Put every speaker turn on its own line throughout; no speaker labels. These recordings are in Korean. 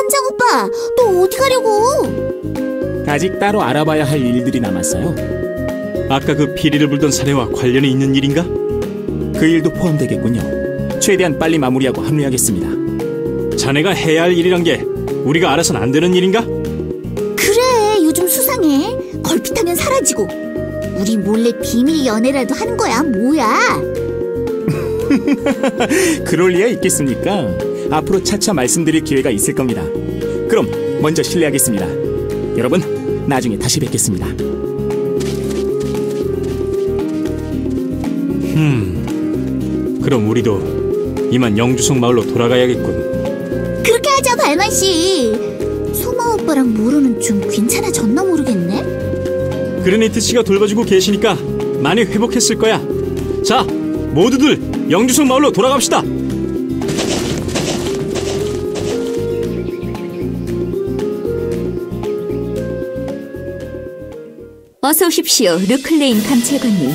반장 오빠, 또 어디 가려고?
아직 따로 알아봐야 할 일들이 남았어요.
아까 그 피리를 불던 사례와 관련이 있는 일인가?
그 일도 포함되겠군요. 최대한 빨리 마무리하고 합류하겠습니다.
자네가 해야 할 일이란 게 우리가 알아서는 안 되는 일인가?
그래, 요즘 수상해. 걸핏하면 사라지고. 우리 몰래 비밀 연애라도 하는 거야, 뭐야?
그럴 리가 있겠습니까? 앞으로 차차 말씀드릴 기회가 있을 겁니다. 그럼 먼저 실례하겠습니다. 여러분, 나중에 다시 뵙겠습니다.
그럼 우리도 이만 영주성 마을로 돌아가야겠군.
그렇게 하자, 발만씨. 소마 오빠랑 모로는 좀 괜찮아졌나 모르겠네?
그레니트 씨가 돌봐주고 계시니까 많이 회복했을 거야. 자, 모두들 영주성 마을로 돌아갑시다.
어서 오십시오, 루클레인 감찰관님.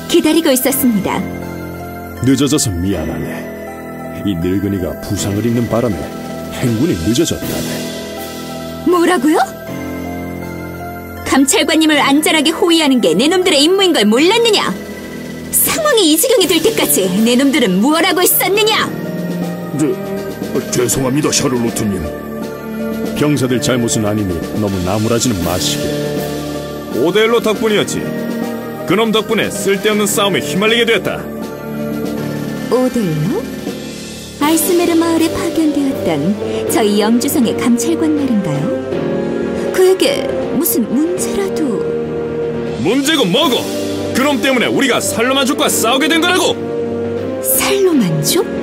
기다리고 있었습니다.
늦어져서 미안하네. 이 늙은이가 부상을 입는 바람에 행군이 늦어졌다네.
뭐라고요? 감찰관님을 안전하게 호위하는 게 내 놈들의 임무인 걸 몰랐느냐? 상황이 이 지경이 될 때까지 내 놈들은 무엇 하고 있었느냐?
죄송합니다, 샤를로트님. 병사들 잘못은 아니니 너무 나무라지는 마시게.
오데일로 덕분이었지. 그놈 덕분에 쓸데없는 싸움에 휘말리게 됐다.
오델로? 아이스메르 마을에 파견되었던 저희 영주성의 감찰관 말인가요? 그에게 무슨 문제라도...
문제고 뭐고! 그놈 때문에 우리가 살로만족과 싸우게 된 거라고!
살로만족?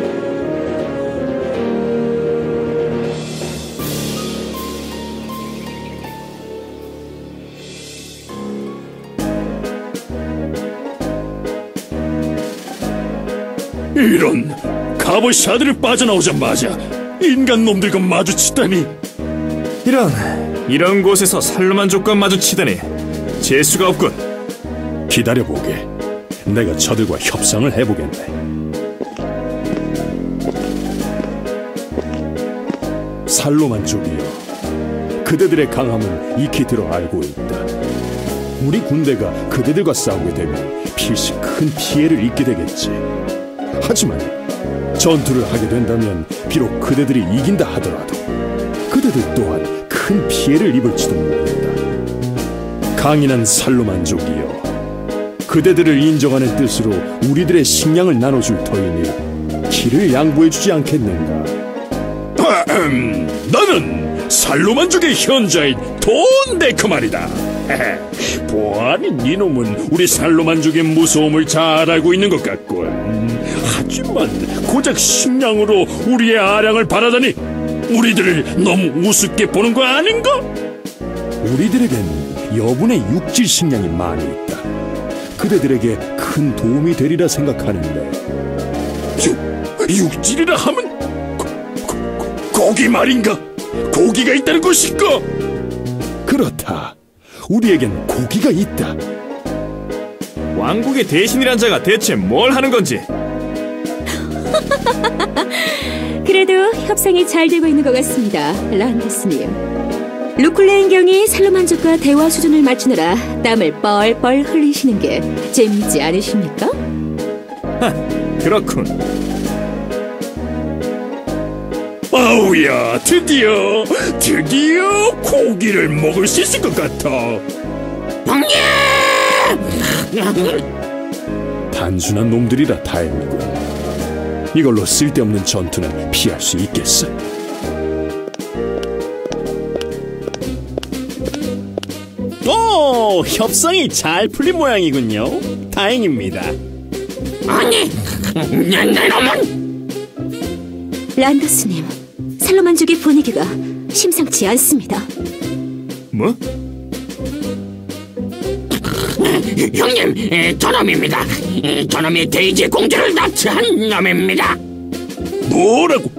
이런, 갑옷이 아들을 빠져나오자마자 인간놈들과 마주치다니.
이런 곳에서 살로만족과 마주치다니 재수가 없군.
기다려보게. 내가 저들과 협상을 해보겠네. 살로만족이여, 그대들의 강함은 익히 들어 알고 있다. 우리 군대가 그대들과 싸우게 되면 필시 큰 피해를 입게 되겠지. 하지만 전투를 하게 된다면 비록 그대들이 이긴다 하더라도 그대들 또한 큰 피해를 입을지도 모른다. 강인한 살로만족이여, 그대들을 인정하는 뜻으로 우리들의 식량을 나눠줄 터이니 길을 양보해주지 않겠는가? 나는 살로만족의 현자인 돈데크 말이다. 보아하니 니놈은 우리 살로만족의 무서움을 잘 알고 있는 것 같군. 하지만 고작 식량으로 우리의 아량을 바라다니 우리들을 너무 우습게 보는 거 아닌가? 우리들에겐 여분의 육질 식량이 많이 있다. 그대들에게 큰 도움이 되리라 생각하는데. 육질이라 하면 고기 말인가? 고기가 있다는 것인가? 그렇다. 우리에겐 고기가 있다.
왕국의 대신이란 자가 대체 뭘 하는 건지.
그래도 협상이 잘 되고 있는 것 같습니다, 란데스님. 루클레인 경이 살로만족과 대화 수준을 맞추느라 땀을 뻘뻘 흘리시는 게 재미있지 않으십니까?
그렇군.
아우야, 드디어 고기를 먹을 수 있을 것 같아. 형님! 단순한 놈들이라 다행이군. 이걸로 쓸데없는 전투는 피할 수 있겠어.
오, 협상이 잘 풀린 모양이군요. 다행입니다.
아니, 내 놈은!
란더스님, 살로만족의 분위기가 심상치 않습니다.
뭐?
형님, 저놈입니다. 저놈이 데이지 공주를 납치한 놈입니다.
뭐라고?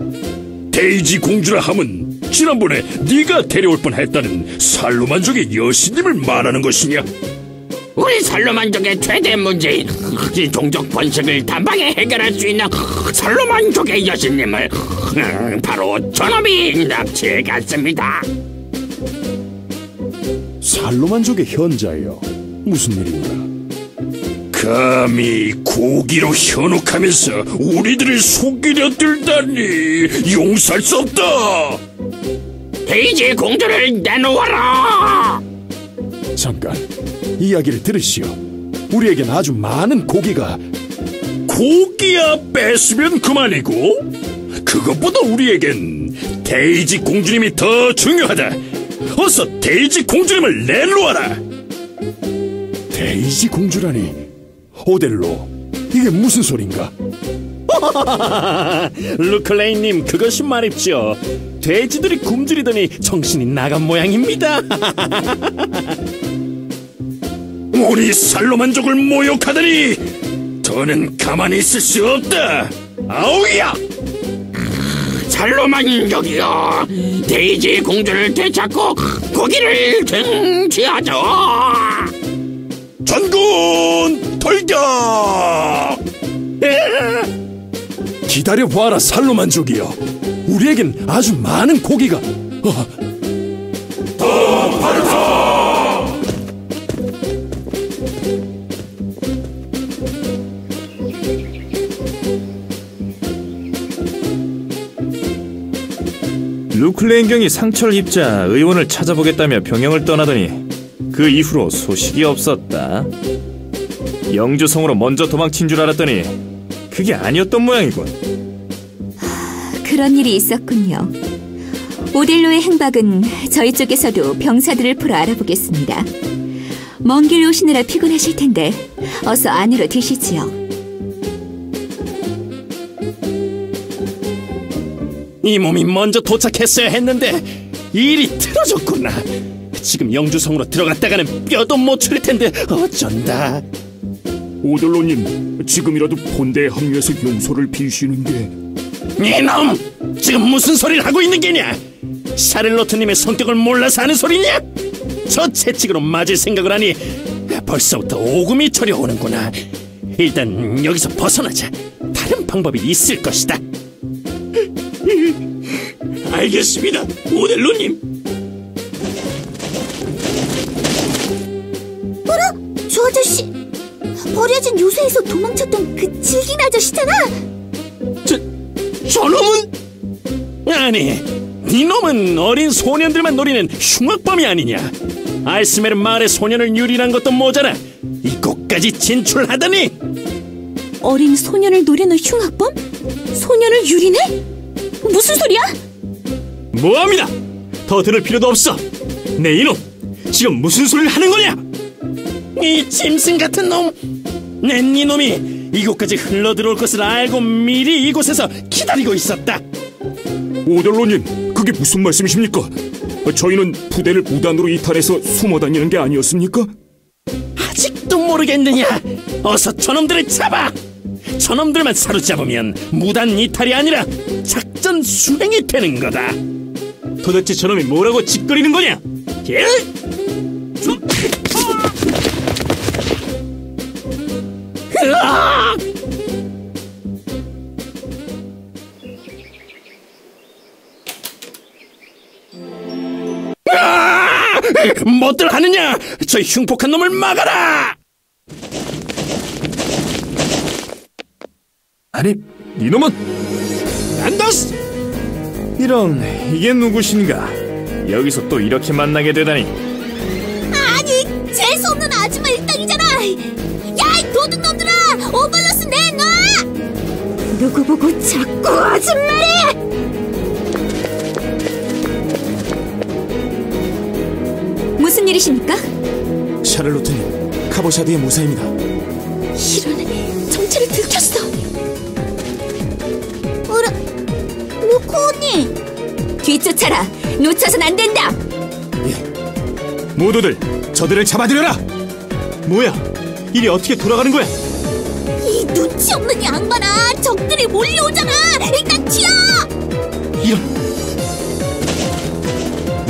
데이지 공주라 함은 지난번에 네가 데려올 뻔했다는 살로만족의 여신님을 말하는 것이냐?
우리 살로만족의 최대 문제인 이 종족 번식을 단방에 해결할 수 있는 살로만족의 여신님을 바로 저놈이 납치해 갔습니다.
살로만족의 현자요. 무슨 일인가?
감히 고기로 현혹하면서 우리들을 속이려 들다니 용서할 수 없다.
데이지 공주를 내놓아라.
잠깐, 이야기를 들으시오. 우리에겐 아주 많은 고기가.
고기야 뺏으면 그만이고 그것보다 우리에겐 데이지 공주님이 더 중요하다. 어서 데이지 공주님을 내놓아라.
데이지 공주라니. 오델로, 이게 무슨 소린가?
루클레인님, 그것이 말입죠. 돼지들이 굶주리더니 정신이 나간 모양입니다.
우리 살로만족을 모욕하다니 더는 가만히 있을 수 없다. 아우야!
살로만족이여, 데이지 공주를 되찾고 고기를 쟁취하죠.
전군 돌격!
기다려보아라, 살로만족이여. 우리에겐 아주 많은 고기가.
루클레인경이 상처를 입자 의원을 찾아보겠다며 병영을 떠나더니 그 이후로 소식이 없었다. 영주성으로 먼저 도망친 줄 알았더니 그게 아니었던 모양이군.
그런 일이 있었군요. 오델로의 행방은 저희 쪽에서도 병사들을 풀어 알아보겠습니다. 먼 길 오시느라 피곤하실 텐데 어서 안으로 드시지요.
이 몸이 먼저 도착했어야 했는데 일이 틀어졌구나. 지금 영주성으로 들어갔다가는 뼈도 못 추릴 텐데 어쩐다.
오델로님, 지금이라도 본대에 합류해서 용서를 비시는 게.
이놈! 지금 무슨 소리를 하고 있는 게냐? 샤를로트님의 성격을 몰라서 하는 소리냐? 저 채찍으로 맞을 생각을 하니 벌써부터 오금이 저려오는구나. 일단 여기서 벗어나자. 다른 방법이 있을 것이다.
알겠습니다, 오델로님.
어라? 저 아저씨 버려진 요새에서 도망쳤던 그 질긴 아저씨잖아.
저놈은? 아니, 이놈은 어린 소년들만 노리는 흉악범이 아니냐. 알스메르 마을의 소년을 유린한 것도 모자라 이곳까지 진출하다니.
어린 소년을 노리는 흉악범? 소년을 유린해? 무슨 소리야?
뭐합니다. 더 들을 필요도 없어. 네 이놈, 지금 무슨 소리를 하는 거냐?
이 짐승 같은 놈! 내 이놈이 이곳까지 흘러들어올 것을 알고 미리 이곳에서 기다리고 있었다.
오델로님, 그게 무슨 말씀이십니까? 저희는 부대를 무단으로 이탈해서 숨어 다니는 게 아니었습니까?
아직도 모르겠느냐? 어서 저놈들을 잡아! 저놈들만 사로잡으면 무단 이탈이 아니라 작전 수행이 되는 거다.
도대체 저놈이 뭐라고 짓거리는 거냐?
뭐들 하느냐? 저 흉폭한 놈을 막아라!
아니, 이놈은
안다스!
이런, 이게 누구신가? 여기서 또 이렇게 만나게 되다니.
아니, 재수없는 아줌마 일당이잖아. 야, 이 도둑놈들아, 오발로스 내놔. 누구 보고 자꾸 아줌마래?
무슨 일이십니까?
샤를로트님, 카보샤드의 모사입니다.
이런, 정체를 들켰어. 어라, 루코 언니.
뒤쫓아라. 놓쳐선 안 된다.
모두들 저들을 잡아들여라.
뭐야? 일이 어떻게 돌아가는 거야?
이 눈치 없는 양반아, 적들이 몰려오잖아. 일단 튀어.
이런,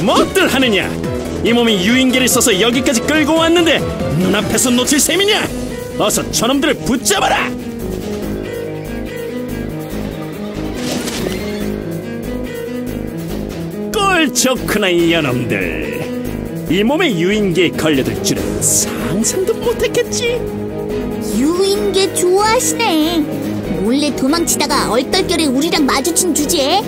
뭐들 하느냐? 이 몸이 유인계를 써서 여기까지 끌고 왔는데 눈앞에서 놓칠 셈이냐? 어서 저놈들을 붙잡아라! 꼴 좋구나 이놈들. 이 몸에 유인계에 걸려들 줄은 상상도 못했겠지.
유인계 좋아하시네. 몰래 도망치다가 얼떨결에 우리랑 마주친 주제에.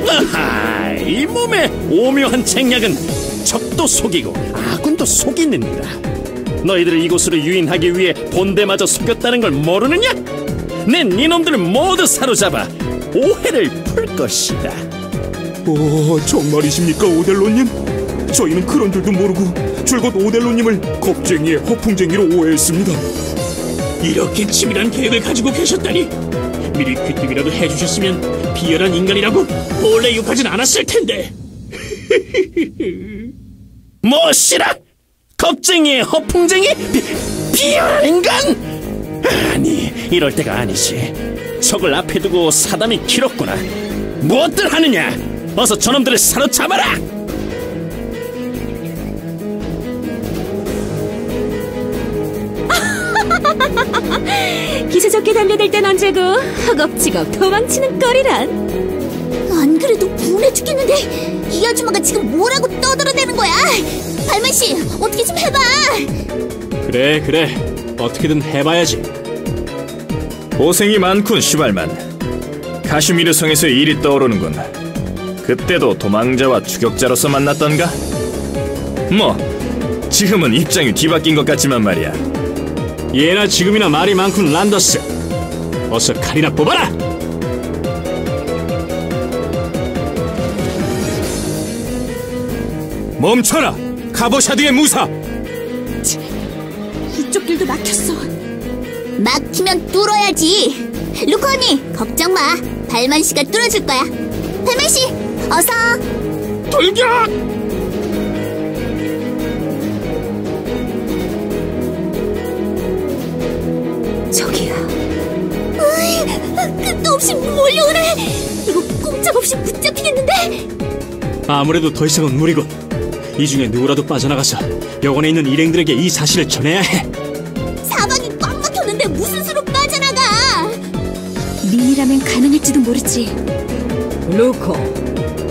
아하, 이 몸의 오묘한 책략은 적도 속이고 아군도 속이느니라. 너희들을 이곳으로 유인하기 위해 본대마저 속였다는 걸 모르느냐? nên 이놈들을 모두 사로잡아 오해를 풀 것이다.
오, 정말이십니까, 오델로님? 저희는 그런 줄도 모르고 줄곧 오델로님을 겁쟁이의 허풍쟁이로 오해했습니다.
이렇게 치밀한 계획을 가지고 계셨다니. 미리 귀뜸이라도 해주셨으면 비열한 인간이라고 몰래 욕하진 않았을 텐데.
무엇이라? 겁쟁이의 허풍쟁이? 비열한 인간? 아니, 이럴 때가 아니지. 적을 앞에 두고 사담이 길었구나. 무엇들 하느냐? 어서 저놈들을 사로잡아라!
기세 좋게 달려들 땐 언제고 허겁지겁 도망치는 꼴이란.
안 그래도 분해 죽겠는데 이 아줌마가 지금 뭐라고 떠들어대는 거야? 발만씨, 어떻게 좀 해봐.
그래 어떻게든 해봐야지.
고생이 많군 슈발만. 카슈미르 성에서 일이 떠오르는군. 그때도 도망자와 추격자로서 만났던가? 뭐 지금은 입장이 뒤바뀐 것 같지만 말이야.
예나 지금이나 말이 많군 란더스. 어서 칼이나 뽑아라.
멈춰라, 카보샤드의 무사!
이쪽 길도 막혔어. 막히면 뚫어야지. 루코 언니, 걱정 마. 발만씨가 뚫어줄 거야. 발만씨, 어서.
돌격!
저기야. 끝도 없이 몰려오네. 이거 꼼짝없이 붙잡히겠는데?
아무래도 더 이상은 무리군. 이 중에 누구라도 빠져나가서 여관에 있는 일행들에게 이 사실을 전해야 해.
사방이 꽉 막혔는데 무슨 수로 빠져나가?
민이라면 가능할지도 모르지. 루코,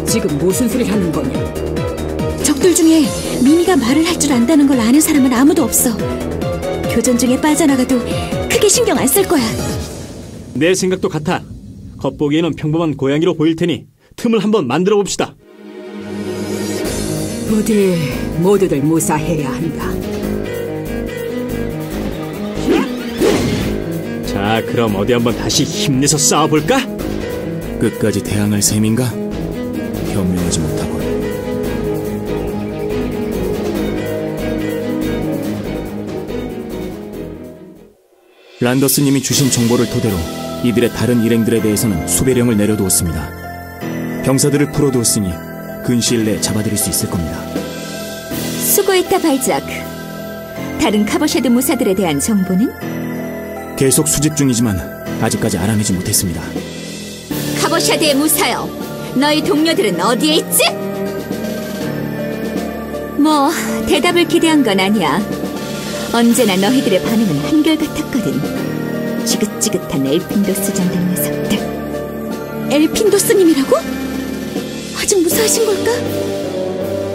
지금 무슨 소리 하는 거냐? 적들 중에 미미가 말을 할 줄 안다는 걸 아는 사람은 아무도 없어. 교전 중에 빠져나가도 크게 신경 안 쓸 거야.
내 생각도 같아. 겉보기에는 평범한 고양이로 보일 테니 틈을 한번 만들어 봅시다.
부디 모두들 무사해야 한다.
자, 그럼 어디 한번 다시 힘내서 싸워볼까?
끝까지 대항할 셈인가? 현명하지 못하고. 란더스님이 주신 정보를 토대로 이들의 다른 일행들에 대해서는 수배령을 내려두었습니다. 병사들을 풀어두었으니 근시일 내에 잡아들일 수 있을 겁니다.
수고했다 발작. 다른 카보샤드 무사들에 대한 정보는?
계속 수집 중이지만 아직까지 알아내지 못했습니다.
카보샤드의 무사여, 너희 동료들은 어디에 있지? 뭐 대답을 기대한 건 아니야. 언제나 너희들의 반응은 한결같았거든. 지긋지긋한 엘핀도스 정도 녀석들.
엘핀도스님이라고? 아직 무사하신 걸까?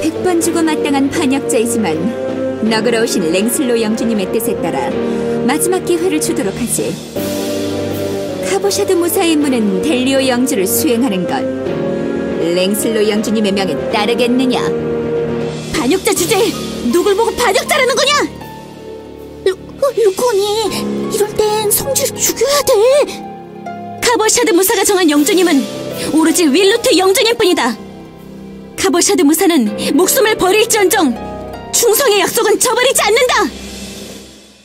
100번 주고 마땅한 반역자이지만 너그러우신 랭슬로 영주님의 뜻에 따라 마지막 기회를 주도록 하지. 카보샤드 무사의 임무는 델리오 영주를 수행하는 것. 랭슬로 영주님의 명에 따르겠느냐?
반역자 주제에 누굴 보고 반역자라는 거냐? 루코니, 이럴 땐 성주를 죽여야 돼.
카보샤드 무사가 정한 영주님은 오로지 윌루트 영주님뿐이다. 카보샤드 무사는 목숨을 버릴지언정 충성의 약속은 저버리지 않는다.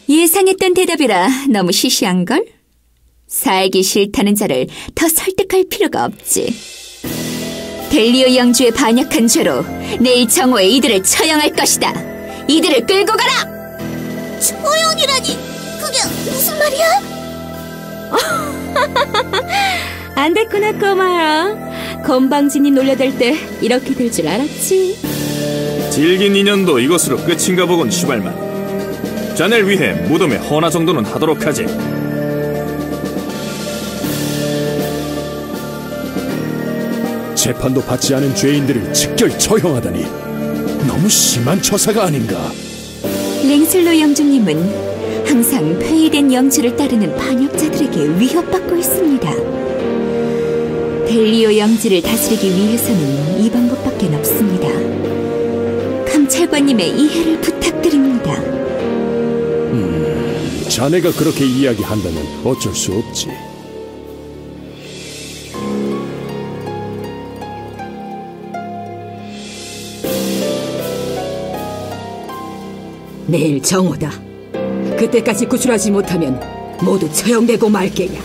예상했던 대답이라 너무 시시한걸? 살기 싫다는 자를 더 설득할 필요가 없지. 델리오 영주의 반역한 죄로 내일 정오에 이들을 처형할 것이다. 이들을 끌고 가라!
처형이라니, 그게 무슨 말이야?
안 됐구나 꼬마야. 건방진이 놀려댈 때 이렇게 될 줄 알았지.
질긴 인연도 이것으로 끝인가 보군, 슈발만. 자넬 위해 무덤의 헌화 정도는 하도록 하지.
재판도 받지 않은 죄인들을 직결 처형하다니 너무 심한 처사가 아닌가.
랭슬로 영주님은 항상 폐위된 영주를 따르는 반역자들에게 위협받고 있습니다. 델리오 영주를 다스리기 위해서는 이 방법밖에 없습니다. 감찰관님의 이해를 부탁드립니다.
자네가 그렇게 이야기한다면 어쩔 수 없지.
내일 정오다. 그때까지 구출하지 못하면 모두 처형되고 말게야.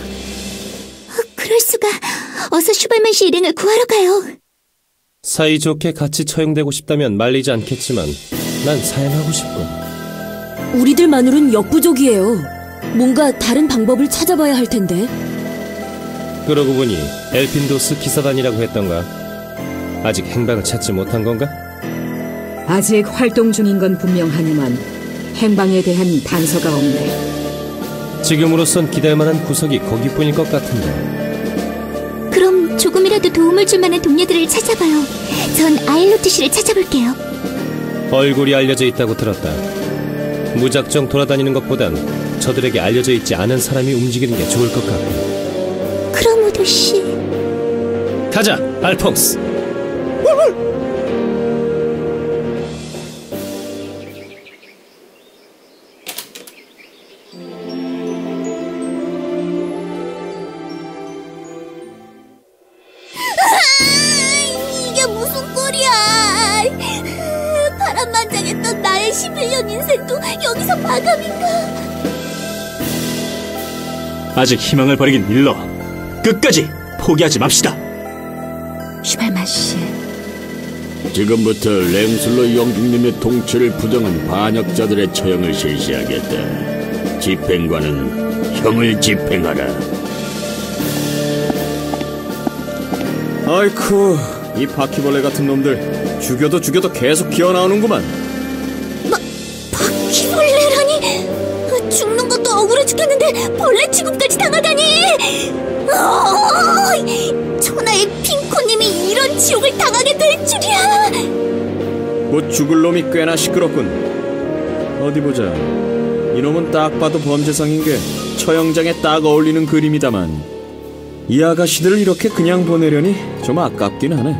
그럴 수가. 어서 슈발만 씨 일행을 구하러 가요.
사이좋게 같이 처형되고 싶다면 말리지 않겠지만 난 사양하고 싶군.
우리들만으론 역부족이에요. 뭔가 다른 방법을 찾아봐야 할 텐데.
그러고 보니 엘핀도스 기사단이라고 했던가. 아직 행방을 찾지 못한 건가?
아직 활동 중인 건 분명하니만 행방에 대한 단서가 없네.
지금으로선 기댈 만한 구석이 거기뿐일 것 같은데.
그럼 조금이라도 도움을 줄 만한 동료들을 찾아봐요. 전 아일로트 씨를 찾아볼게요.
얼굴이 알려져 있다고 들었다. 무작정 돌아다니는 것보단 저들에게 알려져 있지 않은 사람이 움직이는 게 좋을 것 같고.
크로모도 씨.
가자, 알퐁스.
이게 무슨 꼴이야. 파란만장했던 나의 11년 인생도 여기서 마감인가.
아직 희망을 버리긴 일러. 끝까지 포기하지 맙시다.
슈발만 씨.
지금부터 랭슬로 영주님의 통치를 부정한 반역자들의 처형을 실시하겠다. 집행관은 형을 집행하라.
아이쿠, 이 바퀴벌레 같은 놈들 죽여도 계속 기어나오는구만.
바퀴벌레라니. 죽는 것도 억울해 죽겠는데 벌레 취급까지 당하다니. 천하의 핑코님이 이런 지옥을 당하게 될 줄이야.
곧 죽을 놈이 꽤나 시끄럽군. 어디 보자. 이놈은 딱 봐도 범죄상인 게 처형장에 딱 어울리는 그림이다만 이 아가씨들을 이렇게 그냥 보내려니 좀 아깝긴 하네.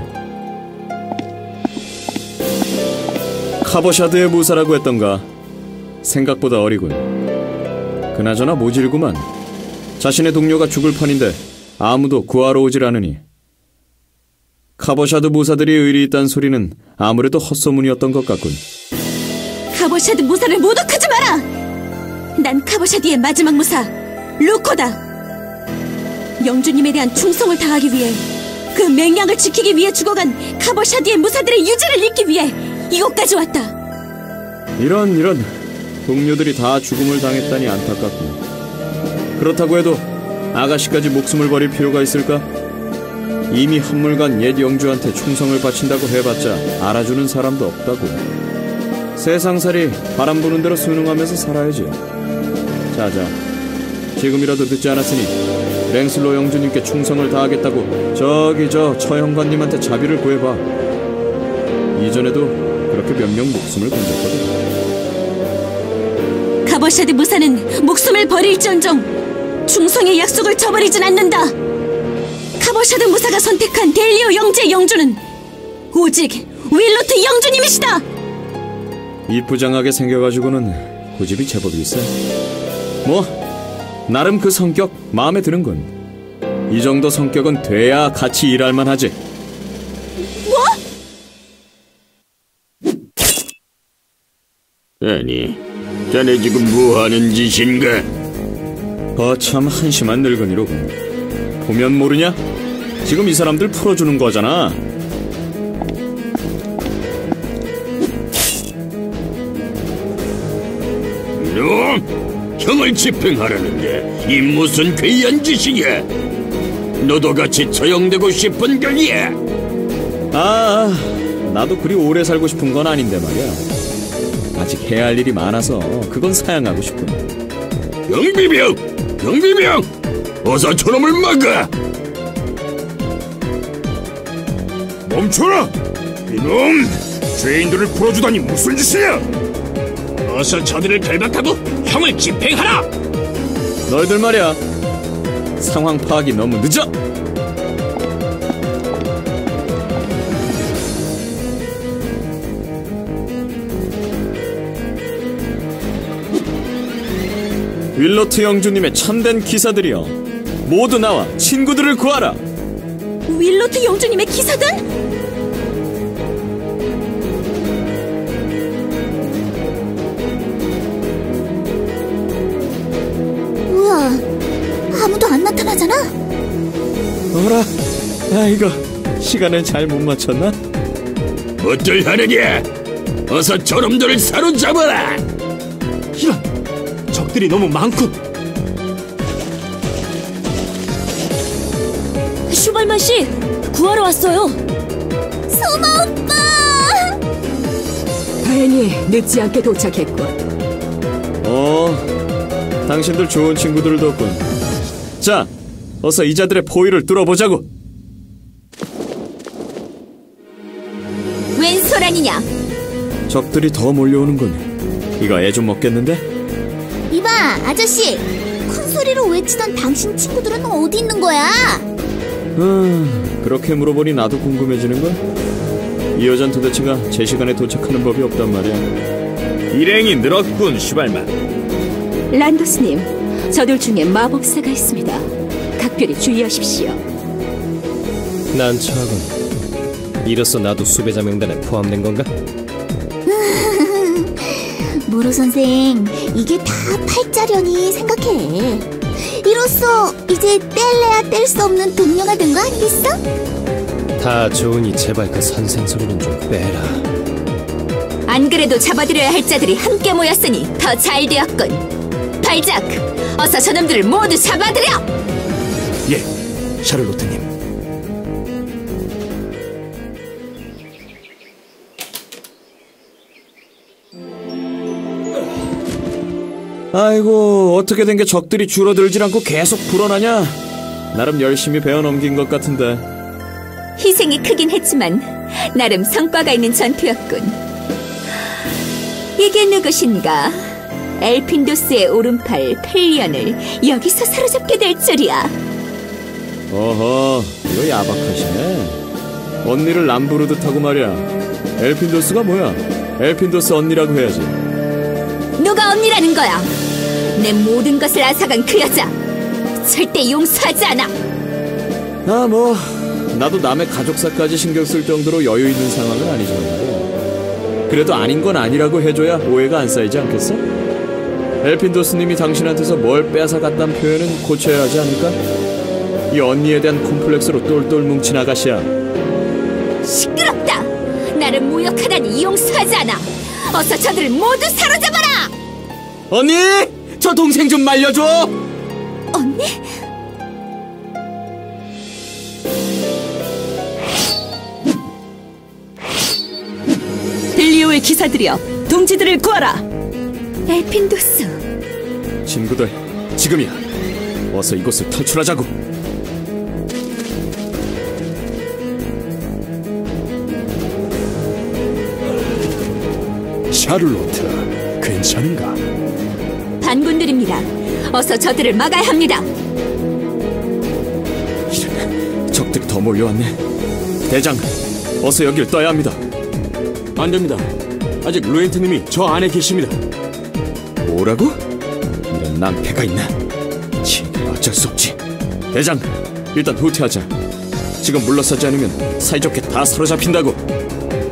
카버샤드의 무사라고 했던가. 생각보다 어리군. 그나저나 모질구만. 자신의 동료가 죽을 판인데 아무도 구하러 오질 않으니. 카버샤드 무사들이 의리 있다는 소리는 아무래도 헛소문이었던 것 같군.
카버샤드 무사를 모독하지 마라! 난 카버샤드의 마지막 무사, 루코다! 영주님에 대한 충성을 다하기 위해, 그 맹약을 지키기 위해 죽어간 카버샤드의 무사들의 유지를 잇기 위해 이곳까지 왔다.
이런 동료들이 다 죽음을 당했다니 안타깝군. 그렇다고 해도 아가씨까지 목숨을 버릴 필요가 있을까? 이미 한물간 옛 영주한테 충성을 바친다고 해봤자 알아주는 사람도 없다고. 세상살이 바람 부는 대로 순응하면서 살아야지. 자자, 지금이라도 늦지 않았으니 랭슬로 영주님께 충성을 다하겠다고 저기 저 처형관님한테 자비를 구해봐. 이전에도 그렇게 몇 명 목숨을 건졌거든.
카버샤드 무사는 목숨을 버릴지언정 충성의 약속을 저버리진 않는다. 카버샤드 무사가 선택한 델리오 영제의 영주는 오직 윌로트 영주님이시다.
이쁘장하게 생겨가지고는 고집이 제법일세. 뭐 나름 그 성격 마음에 드는군. 이 정도 성격은 돼야 같이 일할 만하지.
뭐?
아니, 자네 지금 뭐하는 짓인가?
참 한심한 늙은이로군. 보면 모르냐? 지금 이 사람들 풀어주는 거잖아.
너 형을 집행하라는데 이 무슨 괴이한 짓이냐? 너도 같이 처형되고 싶은 거야.
나도 그리 오래 살고 싶은 건 아닌데 말이야. 아직 해야 할 일이 많아서 그건 사양하고 싶군.
경비병, 어서 저놈을 막아.
멈춰라! 이놈! 죄인들을 풀어주다니 무슨 짓이야!
어서 저들을 결박하고 형을 집행하라.
너희들 말이야, 상황 파악이 너무 늦어. 윌로트 영주님의 참된 기사들이여, 모두 나와 친구들을 구하라.
윌로트 영주님의 기사단?
우와, 아무도 안 나타나잖아?
어라, 이거 시간을 잘못 맞췄나?
어쩔 하느냐? 어서 저놈들을 사로잡아라.
이런, 적들이 너무 많군.
슈발만 씨, 구하러 왔어요.
소마 오빠!
다행히 늦지 않게 도착했군.
당신들 좋은 친구들을 뒀군. 자, 어서 이자들의 포위를 뚫어보자고.
웬 소란이냐?
적들이 더 몰려오는군. 이거 애 좀 먹겠는데?
이봐, 아저씨! 큰 소리로 외치던 당신 친구들은 어디 있는 거야?
그렇게 물어보니 나도 궁금해지는걸? 이 여잔 도대체가 제 시간에 도착하는 법이 없단 말이야.
일행이 늘었군, 슈발만.
란도스님, 저들 중에 마법사가 있습니다. 각별히 주의하십시오.
난처하군. 이로써 나도 수배자 명단에 포함된 건가?
모로 선생, 이게 다 팔자려니 생각해. 이로써 이제 뗄래야 뗄 수 없는 동료가 된 거 아니겠어?
다 좋으니 제발 그 선생 소리는 좀 빼라.
안 그래도 잡아들여야 할 자들이 함께 모였으니 더 잘 되었군. 발작! 어서 저놈들을 모두 잡아들여!
예, 샤를로트님.
아이고, 어떻게 된 게 적들이 줄어들질 않고 계속 불어나냐? 나름 열심히 배워 넘긴 것 같은데.
희생이 크긴 했지만 나름 성과가 있는 전투였군. 이게 누구신가? 엘핀도스의 오른팔 펠리언을 여기서 사로잡게 될 줄이야.
어허, 이거 야박하시네. 언니를 남부르듯하고 말이야. 엘핀도스가 뭐야? 엘핀도스 언니라고 해야지.
누가 언니라는 거야? 내 모든 것을 앗아간 그 여자 절대 용서하지 않아.
나도 남의 가족사까지 신경 쓸 정도로 여유 있는 상황은 아니지만 말이야. 그래도 아닌 건 아니라고 해줘야 오해가 안 쌓이지 않겠어? 엘핀도스님이 당신한테서 뭘 뺏어갔다는 표현은 고쳐야 하지 않을까? 이 언니에 대한 콤플렉스로 똘똘 뭉친 아가씨야.
시끄럽다. 나를 모욕하다니 용서하지 않아. 어서 저들을 모두 사로잡아라.
언니! 저 동생 좀 말려줘!
언니?
델리오의 기사들이여, 동지들을 구하라.
엘핀도스.
친구들, 지금이야. 어서 이곳을 탈출하자고.
샤를로트, 괜찮은가?
반군들입니다. 어서 저들을 막아야 합니다.
이런, 적들이 더 몰려왔네. 대장, 어서 여길 떠야 합니다.
안 됩니다. 아직 루엔트님이 저 안에 계십니다.
뭐라고? 이런 낭패가 있나? 어쩔 수 없지. 대장, 일단 후퇴하자. 지금 물러서지 않으면 사이좋게 다 사로잡힌다고.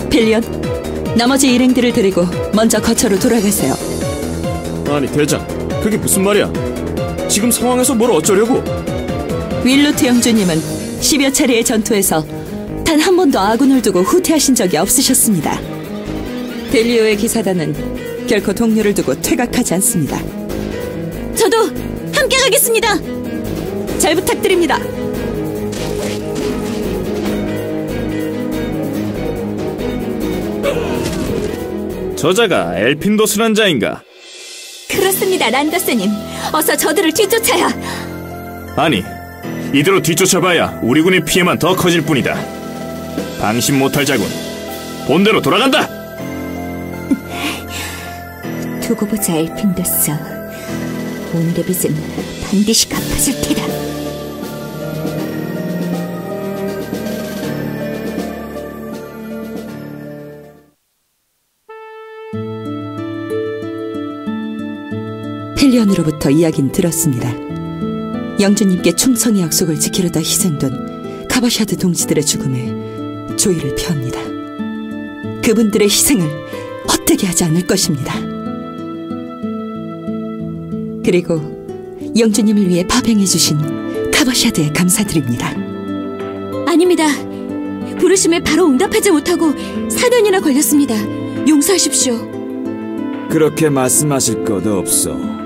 펠리언, 나머지 일행들을 데리고 먼저 거처로 돌아가세요.
아니 대장, 그게 무슨 말이야? 지금 상황에서 뭘 어쩌려고?
윌로트 영주님은 10여 차례의 전투에서 단 한 번도 아군을 두고 후퇴하신 적이 없으셨습니다. 델리오의 기사단은 결코 동료를 두고 퇴각하지 않습니다. 저도 함께 가겠습니다. 잘 부탁드립니다.
저자가 엘핀도스란 자인가?
그렇습니다, 란더스님. 어서 저들을 뒤쫓아야.
아니, 이대로 뒤쫓아봐야 우리 군의 피해만 더 커질 뿐이다. 방심 못할 자군, 본대로 돌아간다.
두고 보자, 엘핀도스. 오늘의 빚은 반드시 갚아줄 테다.
펠리언으로부터 이야기는 들었습니다. 영주님께 충성의 약속을 지키려다 희생된 카바샤드 동지들의 죽음에 조의를 표합니다. 그분들의 희생을 헛되게 하지 않을 것입니다. 그리고 영주님을 위해 파병해주신 카바샤드에 감사드립니다.
아닙니다. 부르심에 바로 응답하지 못하고 사단이나 걸렸습니다. 용서하십시오.
그렇게 말씀하실 것도 없어.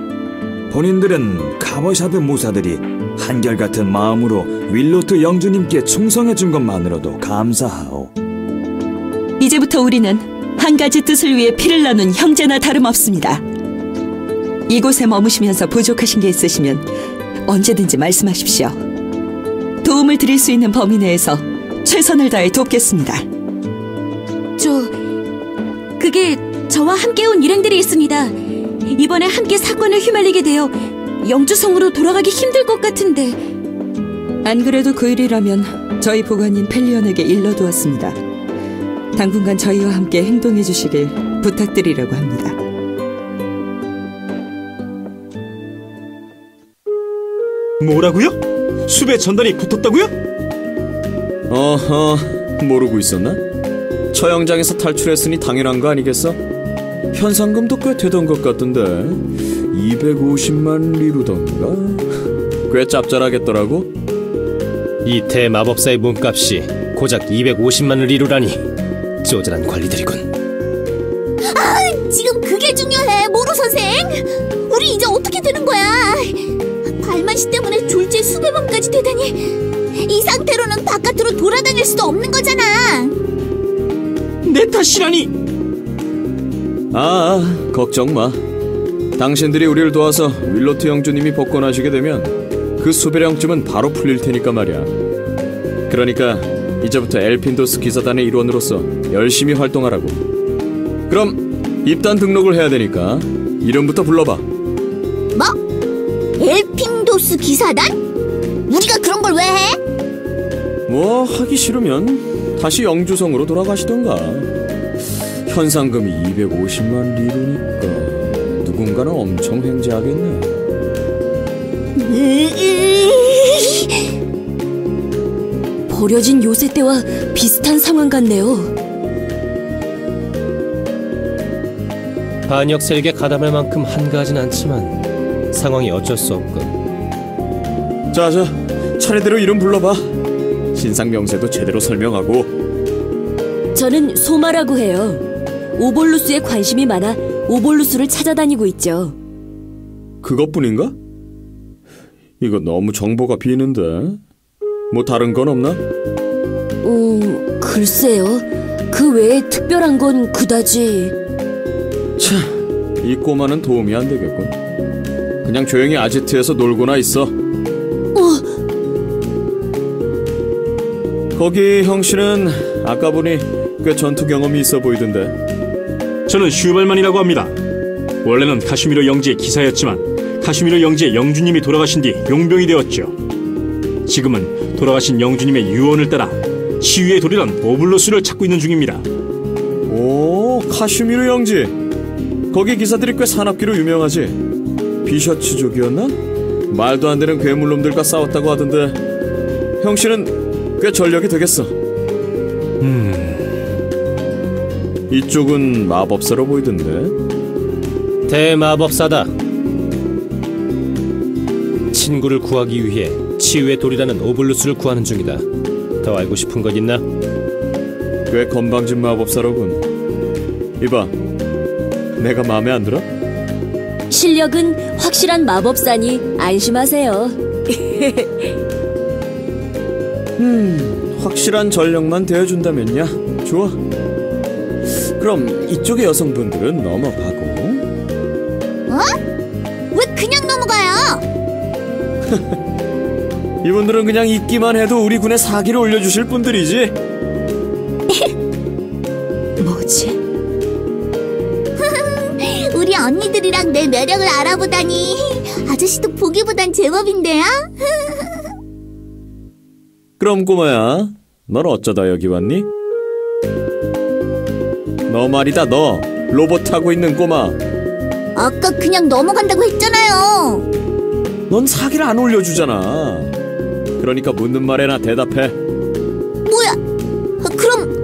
본인들은 카바샤드 무사들이 한결같은 마음으로 윌로트 영주님께 충성해준 것만으로도 감사하오.
이제부터 우리는 한 가지 뜻을 위해 피를 나눈 형제나 다름없습니다. 이곳에 머무시면서 부족하신 게 있으시면 언제든지 말씀하십시오. 도움을 드릴 수 있는 범위 내에서 최선을 다해 돕겠습니다.
그게 저와 함께 온 일행들이 있습니다. 이번에 함께 사건을 휘말리게 되어 영주성으로 돌아가기 힘들 것 같은데.
안 그래도 그 일이라면 저희 보관인 펠리언에게 일러두었습니다. 당분간 저희와 함께 행동해 주시길 부탁드리려고 합니다.
뭐라고요? 숲에 전단이 붙었다고요?
어허, 모르고 있었나? 처형장에서 탈출했으니 당연한 거 아니겠어? 현상금도 꽤 되던 것 같던데 250만 리루던가? 꽤 짭짤하겠더라고?
이 대마법사의 몸값이 고작 250만 리루라니 쪼잔한 관리들이군.
지금 그게 중요해, 모로 선생. 우리 이제 어떻게 되는 거야? 발만시 때문에 졸지에 수배범까지 되다니. 이 상태로는 바깥으로 돌아다닐 수도 없는 거잖아.
내 탓이라니.
걱정 마. 당신들이 우리를 도와서 윌로트 영주님이 복권하시게 되면 그 수배령쯤은 바로 풀릴 테니까 말이야. 그러니까 이제부터 엘핀도스 기사단의 일원으로서 열심히 활동하라고. 그럼 입단 등록을 해야 되니까 이름부터 불러봐.
뭐? 엘핀도스 기사단? 우리가 그런 걸 왜 해?
뭐 하기 싫으면 다시 영주성으로 돌아가시던가. 현상금이 250만 리루니까 누군가는 엄청 횡재하겠네.
버려진 요새 때와 비슷한 상황 같네요.
반역 세력에 가담할 만큼 한가하진 않지만 상황이 어쩔 수 없군.
자, 차례대로 이름 불러봐. 신상 명세도 제대로 설명하고.
저는 소마라고 해요. 오볼루스에 관심이 많아 오볼루스를 찾아다니고 있죠.
그것뿐인가? 이거 너무 정보가 비는데. 뭐 다른 건 없나?
글쎄요. 그 외에 특별한 건 그다지.
이 꼬마는 도움이 안 되겠군. 그냥 조용히 아지트에서 놀고나 있어. 거기 형씨는 아까 보니 꽤 전투 경험이 있어 보이던데.
저는 슈발만이라고 합니다. 원래는 카슈미르 영지의 기사였지만 카슈미르 영지의 영주님이 돌아가신 뒤 용병이 되었죠. 지금은 돌아가신 영주님의 유언을 따라 시위에 돌이던 오블로스를 찾고 있는 중입니다.
오, 카슈미르 영지. 거기 기사들이 꽤 사납기로 유명하지. 비셔츠족이었나? 말도 안 되는 괴물놈들과 싸웠다고 하던데 형씨는 꽤 전력이 되겠어. 이쪽은 마법사로 보이던데.
대마법사다. 친구를 구하기 위해 치유의 돌이라는 오블루스를 구하는 중이다. 더 알고 싶은 것 있나?
꽤 건방진 마법사로군. 이봐, 내가 마음에 안 들어?
실력은 확실한 마법사니 안심하세요.
확실한 전력만 대해준다면야 좋아. 그럼 이쪽의 여성분들은 넘어가고.
어? 왜 그냥 넘어가요?
이분들은 그냥 있기만 해도 우리 군에 사기를 올려주실 분들이지.
뭐지?
우리 언니들이랑 내 매력을 알아보다니 아저씨도 보기보단 제법인데요?
그럼 꼬마야, 넌 어쩌다 여기 왔니? 너 말이다, 너 로봇 타고 있는 꼬마.
아까 그냥 넘어간다고 했잖아요.
넌 사기를 안 올려주잖아. 그러니까 묻는 말에나 대답해.
뭐야? 그럼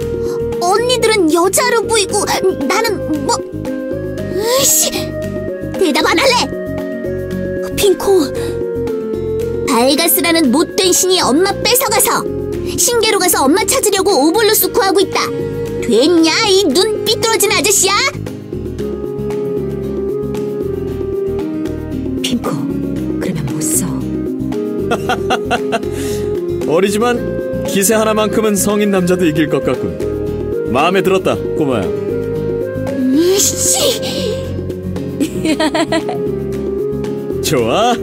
언니들은 여자로 보이고 나는 뭐? 으이씨, 대답 안 할래. 핑코, 발가스라는 못된 신이 엄마 뺏어가서 신계로 가서 엄마 찾으려고 오볼로스 구하고 있다. 됐냐, 이 눈 삐뚤어진 아저씨야?
핑코, 그러면 못 써.
어리지만 기세 하나만큼은 성인 남자도 이길 것 같군. 마음에 들었다, 꼬마야.
씨.
좋아.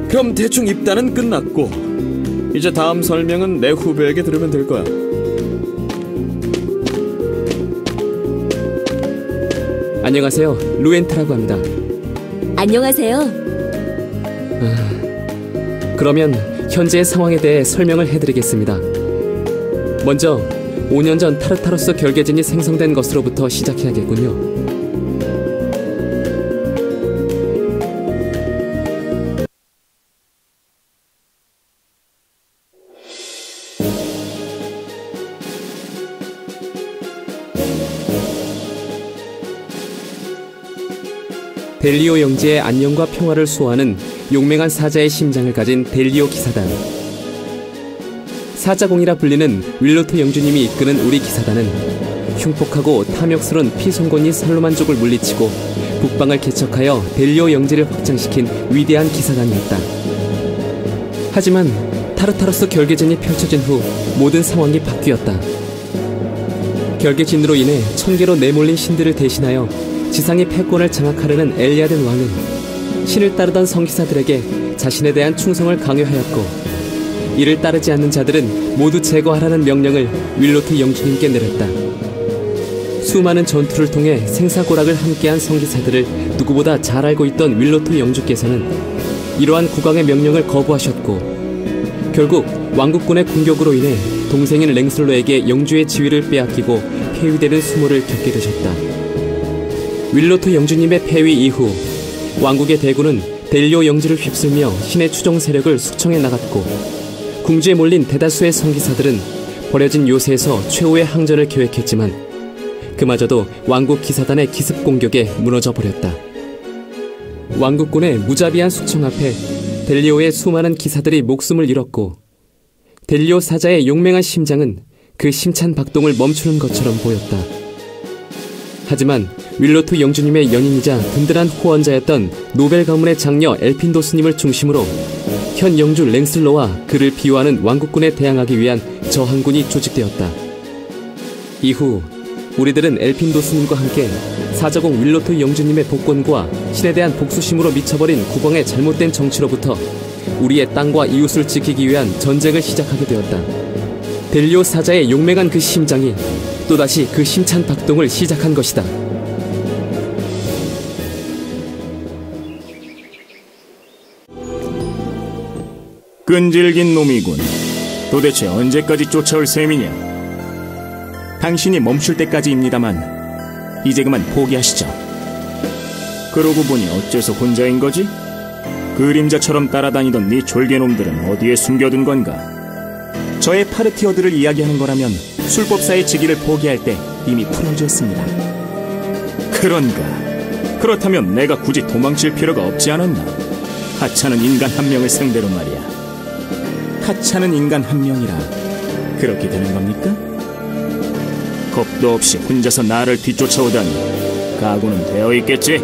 그럼 대충 입단은 끝났고 이제 다음 설명은 내 후배에게 들으면 될 거야.
안녕하세요. 루엔트라고 합니다.
안녕하세요.
그러면 현재의 상황에 대해 설명을 해드리겠습니다. 먼저 5년 전 타르타로스 결계진이 생성된 것으로부터 시작해야겠군요. 델리오 영지의 안녕과 평화를 수호하는 용맹한 사자의 심장을 가진 델리오 기사단. 사자공이라 불리는 윌로트 영주님이 이끄는 우리 기사단은 흉폭하고 탐욕스러운 피송곳니 살로만족을 물리치고 북방을 개척하여 델리오 영지를 확장시킨 위대한 기사단이었다. 하지만 타르타로스 결계진이 펼쳐진 후 모든 상황이 바뀌었다. 결계진으로 인해 천계로 내몰린 신들을 대신하여 지상의 패권을 장악하려는 엘리아덴 왕은 신을 따르던 성기사들에게 자신에 대한 충성을 강요하였고, 이를 따르지 않는 자들은 모두 제거하라는 명령을 윌로트 영주님께 내렸다. 수많은 전투를 통해 생사고락을 함께한 성기사들을 누구보다 잘 알고 있던 윌로트 영주께서는 이러한 국왕의 명령을 거부하셨고, 결국 왕국군의 공격으로 인해 동생인 랭슬로에게 영주의 지위를 빼앗기고 폐위되는 수모를 겪게 되셨다. 윌로트 영주님의 폐위 이후 왕국의 대군은 델리오 영지를 휩쓸며 신의 추종 세력을 숙청해 나갔고, 궁지에 몰린 대다수의 성기사들은 버려진 요새에서 최후의 항전을 계획했지만 그마저도 왕국 기사단의 기습 공격에 무너져 버렸다. 왕국군의 무자비한 숙청 앞에 델리오의 수많은 기사들이 목숨을 잃었고, 델리오 사자의 용맹한 심장은 그 심찬 박동을 멈추는 것처럼 보였다. 하지만 윌로트 영주님의 연인이자 든든한 후원자였던 노벨 가문의 장녀 엘핀도스님을 중심으로 현 영주 랭슬로와 그를 비호하는 왕국군에 대항하기 위한 저항군이 조직되었다. 이후 우리들은 엘핀도스님과 함께 사자공 윌로트 영주님의 복권과 신에 대한 복수심으로 미쳐버린 국왕의 잘못된 정치로부터 우리의 땅과 이웃을 지키기 위한 전쟁을 시작하게 되었다. 델리오 사자의 용맹한 그 심장이 또다시 그 심찬 박동을 시작한 것이다.
끈질긴 놈이군. 도대체 언제까지 쫓아올 셈이냐? 당신이 멈출 때까지입니다만 이제 그만 포기하시죠. 그러고 보니 어째서 혼자인 거지? 그림자처럼 따라다니던 네 졸개놈들은 어디에 숨겨둔 건가? 저의 파르티어들을 이야기하는 거라면 술법사의 직위를 포기할 때 이미 풀어줬습니다. 그런가? 그렇다면 내가 굳이 도망칠 필요가 없지 않았나? 하찮은 인간 한 명을 상대로 말이야. 하찮은 인간 한 명이라 그렇게 되는 겁니까? 겁도 없이 혼자서 나를 뒤쫓아오다니 각오는 되어 있겠지?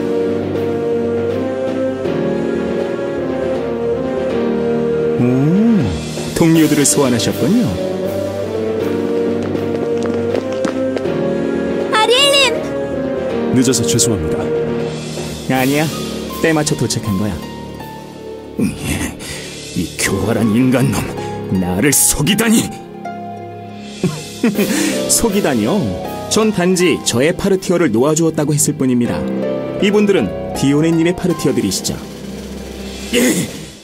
동료들을 소환하셨군요.
아리엘님!
늦어서 죄송합니다.
아니야, 때 맞춰 도착한 거야.
이 교활한 인간놈, 나를 속이다니!
속이다니요? 전 단지 저의 파르티어를 놓아주었다고 했을 뿐입니다. 이분들은 디오네님의 파르티어들이시죠.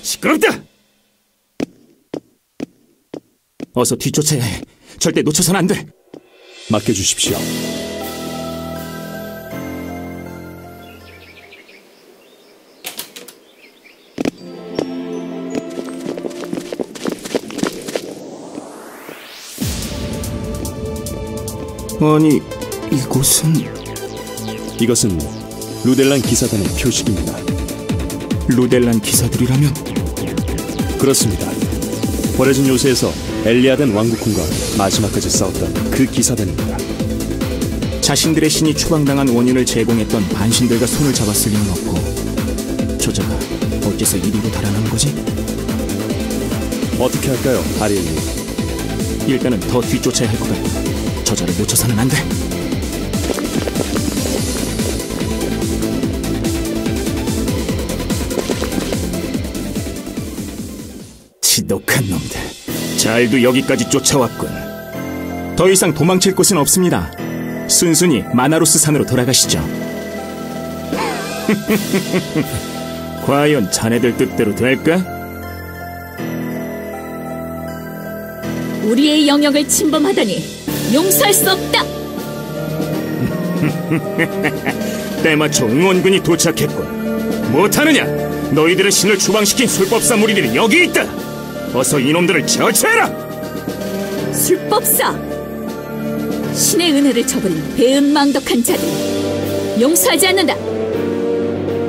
시끄럽다!
어서 뒤쫓아야 해. 절대 놓쳐선 안 돼.
맡겨주십시오.
아니, 이곳은...
이것은 루델란 기사단의 표식입니다.
루델란 기사들이라면?
그렇습니다. 버려진 요새에서 엘리아덴 왕국군과 마지막까지 싸웠던 그 기사단입니다.
자신들의 신이 추방당한 원인을 제공했던 반신들과 손을 잡았을 리는 없고, 저자가 어째서 이리로 달아난 거지?
어떻게 할까요, 아리엘님?
일단은 더 뒤쫓아야 할 것 같다. 저자를 놓쳐서는 안 돼. 지독한 놈들. 잘도 여기까지 쫓아왔군. 더 이상 도망칠 곳은 없습니다. 순순히 마나로스 산으로 돌아가시죠. 과연 자네들 뜻대로 될까?
우리의 영역을 침범하다니 용서할 수 없다.
때맞춰 응원군이 도착했군. 못하느냐? 너희들의 신을 추방시킨 술법사 무리들이 여기 있다. 어서 이놈들을 처치해라.
술법사, 신의 은혜를 저버린 배은망덕한 자들 용서하지 않는다.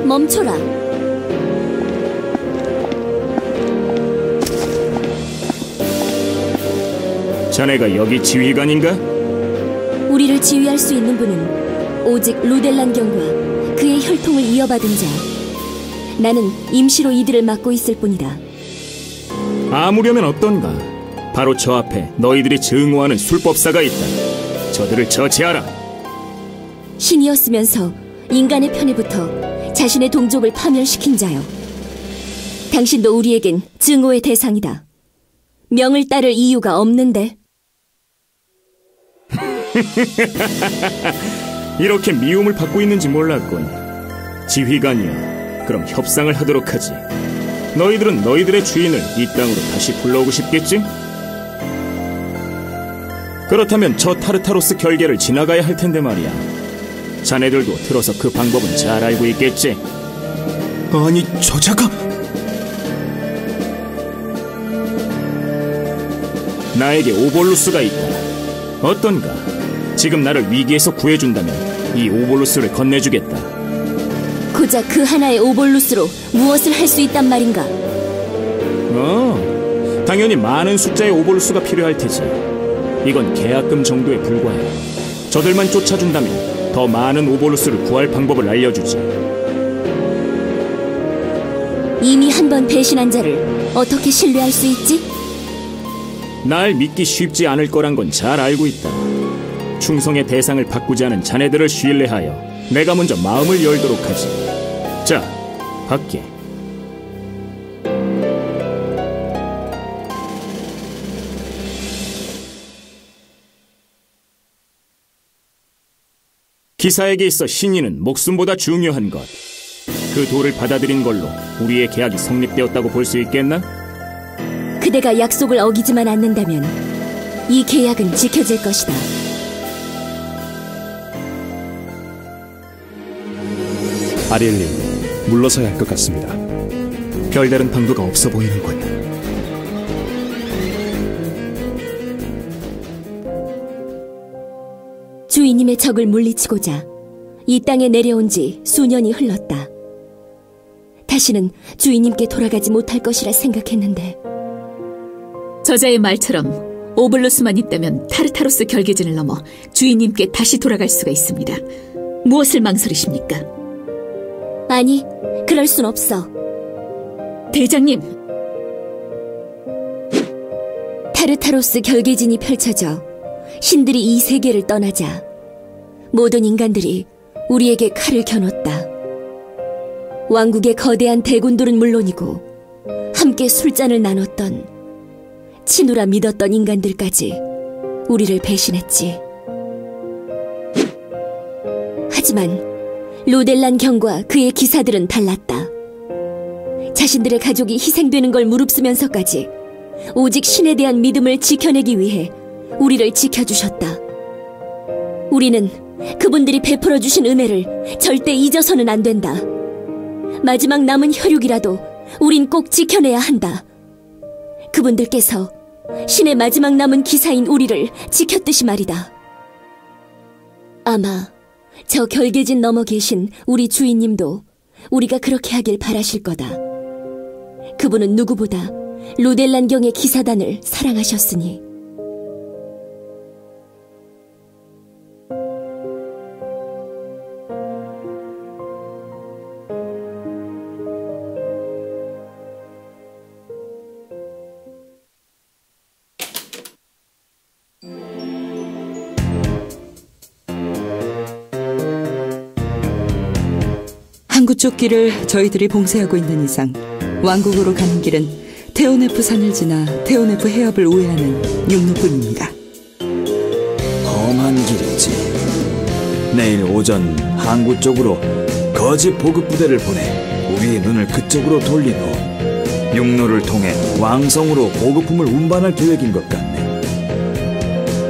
멈춰라.
자네가 여기 지휘관인가?
우리를 지휘할 수 있는 분은 오직 루델란 경과 그의 혈통을 이어받은 자. 나는 임시로 이들을 맡고 있을 뿐이다.
아무려면 어떤가? 바로 저 앞에 너희들이 증오하는 술법사가 있다. 저들을 처치하라.
신이었으면서 인간의 편에 붙어 자신의 동족을 파멸시킨 자요. 당신도 우리에겐 증오의 대상이다. 명을 따를 이유가 없는데.
이렇게 미움을 받고 있는지 몰랐군. 지휘관이여, 그럼 협상을 하도록 하지. 너희들은 너희들의 주인을 이 땅으로 다시 불러오고 싶겠지? 그렇다면 저 타르타로스 결계를 지나가야 할 텐데 말이야. 자네들도 들어서 그 방법은 잘 알고 있겠지?
아니, 저자가...
나에게 오볼루스가 있다. 어떤가? 지금 나를 위기에서 구해준다면 이 오볼루스를 건네주겠다.
고작 그 하나의 오볼루스로 무엇을 할 수 있단 말인가?
당연히 많은 숫자의 오볼루스가 필요할 테지. 이건 계약금 정도에 불과해. 저들만 쫓아준다면 더 많은 오볼루스를 구할 방법을 알려주지.
이미 한 번 배신한 자를 어떻게 신뢰할 수 있지?
날 믿기 쉽지 않을 거란 건 잘 알고 있다. 충성의 대상을 바꾸지 않은 자네들을 신뢰하여 내가 먼저 마음을 열도록 하지. 자, 밖에. 기사에게 있어 신의는 목숨보다 중요한 것. 그 도를 받아들인 걸로 우리의 계약이 성립되었다고 볼 수 있겠나?
그대가 약속을 어기지만 않는다면 이 계약은 지켜질 것이다.
아리엘님, 물러서야 할 것 같습니다.
별다른 방도가 없어 보이는군.
주인님의 적을 물리치고자 이 땅에 내려온 지 수년이 흘렀다. 다시는 주인님께 돌아가지 못할 것이라 생각했는데.
저자의 말처럼 오블루스만 있다면 타르타로스 결계진을 넘어 주인님께 다시 돌아갈 수가 있습니다. 무엇을 망설이십니까?
아니, 그럴 순 없어.
대장님!
타르타로스 결계진이 펼쳐져 신들이 이 세계를 떠나자 모든 인간들이
우리에게 칼을 겨눴다. 왕국의 거대한 대군들은 물론이고 함께 술잔을 나눴던, 친우라 믿었던 인간들까지 우리를 배신했지. 하지만 로델란 경과 그의 기사들은 달랐다. 자신들의 가족이 희생되는 걸 무릅쓰면서까지 오직 신에 대한 믿음을 지켜내기 위해 우리를 지켜주셨다. 우리는 그분들이 베풀어 주신 은혜를 절대 잊어서는 안 된다. 마지막 남은 혈육이라도 우린 꼭 지켜내야 한다. 그분들께서 신의 마지막 남은 기사인 우리를 지켰듯이 말이다. 아마 저 결계진 넘어 계신 우리 주인님도 우리가 그렇게 하길 바라실 거다. 그분은 누구보다 로델란경의 기사단을 사랑하셨으니.
항구 쪽 길을 저희들이 봉쇄하고 있는 이상 왕국으로 가는 길은 테오네프 산을 지나 테오네프 해협을 우회하는 육로뿐입니다.
험한 길이지. 내일 오전 항구 쪽으로 거짓 보급부대를 보내 우리의 눈을 그쪽으로 돌린 후 육로를 통해 왕성으로 보급품을 운반할 계획인 것 같네.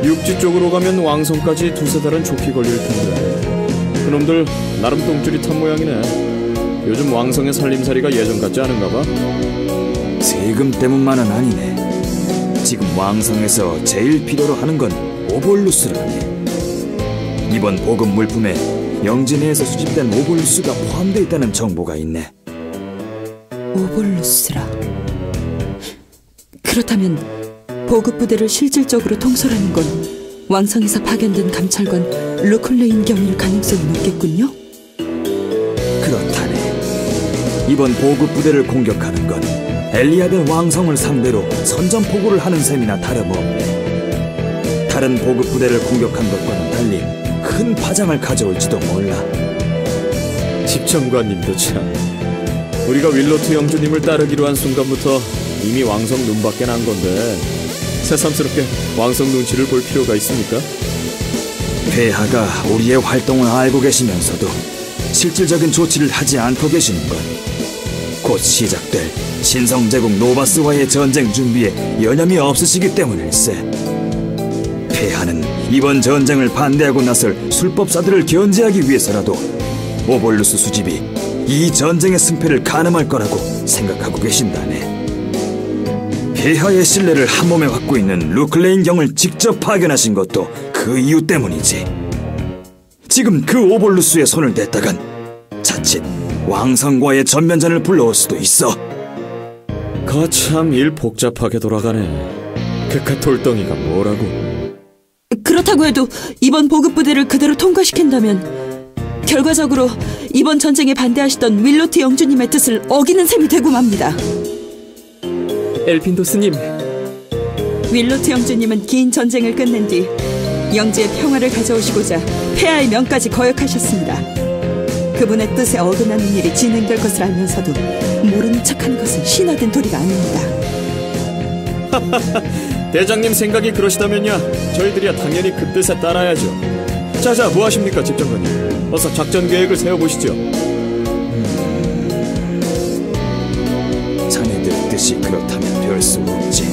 육지 쪽으로 가면 왕성까지 두세 달은 좋게 걸릴 텐데 그놈들 나름 똥줄이탄 모양이네. 요즘 왕성의 살림살이가 예전 같지 않은가 봐.
세금 때문만은 아니네. 지금 왕성에서 제일 필요로 하는 건 오볼루스라네. 이번 보급 물품에 영진해에서 수집된 오볼루스가 포함되어 있다는 정보가 있네.
오볼루스라. 그렇다면 보급 부대를 실질적으로 통솔하는 건 왕성에서 파견된 감찰관 루클레인 경일 가능성이 높겠군요?
그렇다네. 이번 보급 부대를 공격하는 건 엘리아덴 왕성을 상대로 선전포고를 하는 셈이나 다름없네. 다른 보급 부대를 공격한 것과는 달리 큰 파장을 가져올지도 몰라.
집정관님도 참. 우리가 윌로트 영주님을 따르기로 한 순간부터 이미 왕성 눈밖에 난 건데 새삼스럽게 왕성 눈치를 볼 필요가 있습니까?
폐하가 우리의 활동을 알고 계시면서도 실질적인 조치를 하지 않고 계시는 건 곧 시작될 신성제국 노바스와의 전쟁 준비에 여념이 없으시기 때문일세. 폐하는 이번 전쟁을 반대하고 나설 술법사들을 견제하기 위해서라도 오볼루스 수집이 이 전쟁의 승패를 가늠할 거라고 생각하고 계신다네. 폐하의 신뢰를 한몸에 갖고 있는 루클레인 경을 직접 파견하신 것도 그 이유 때문이지. 지금 그 오볼루스의 손을 댔다간 자칫 왕성과의 전면전을 불러올 수도 있어.
거참 일 복잡하게 돌아가네. 그깟 돌덩이가 뭐라고.
그렇다고 해도 이번 보급 부대를 그대로 통과시킨다면 결과적으로 이번 전쟁에 반대하시던 윌로트 영주님의 뜻을 어기는 셈이 되고 맙니다.
엘핀도스님,
윌로트 영주님은 긴 전쟁을 끝낸 뒤 영지의 평화를 가져오시고자 폐하의 명까지 거역하셨습니다. 그분의 뜻에 어긋나는 일이 진행될 것을 알면서도 모르는 척하는 것은 신화된 도리가 아닙니다.
대장님 생각이 그러시다면야 저희들이야 당연히 그 뜻에 따라야죠. 자자, 뭐 하십니까 집정관님? 어서 작전 계획을 세워보시죠.
자네들 뜻이 그렇다면 별 수 없지.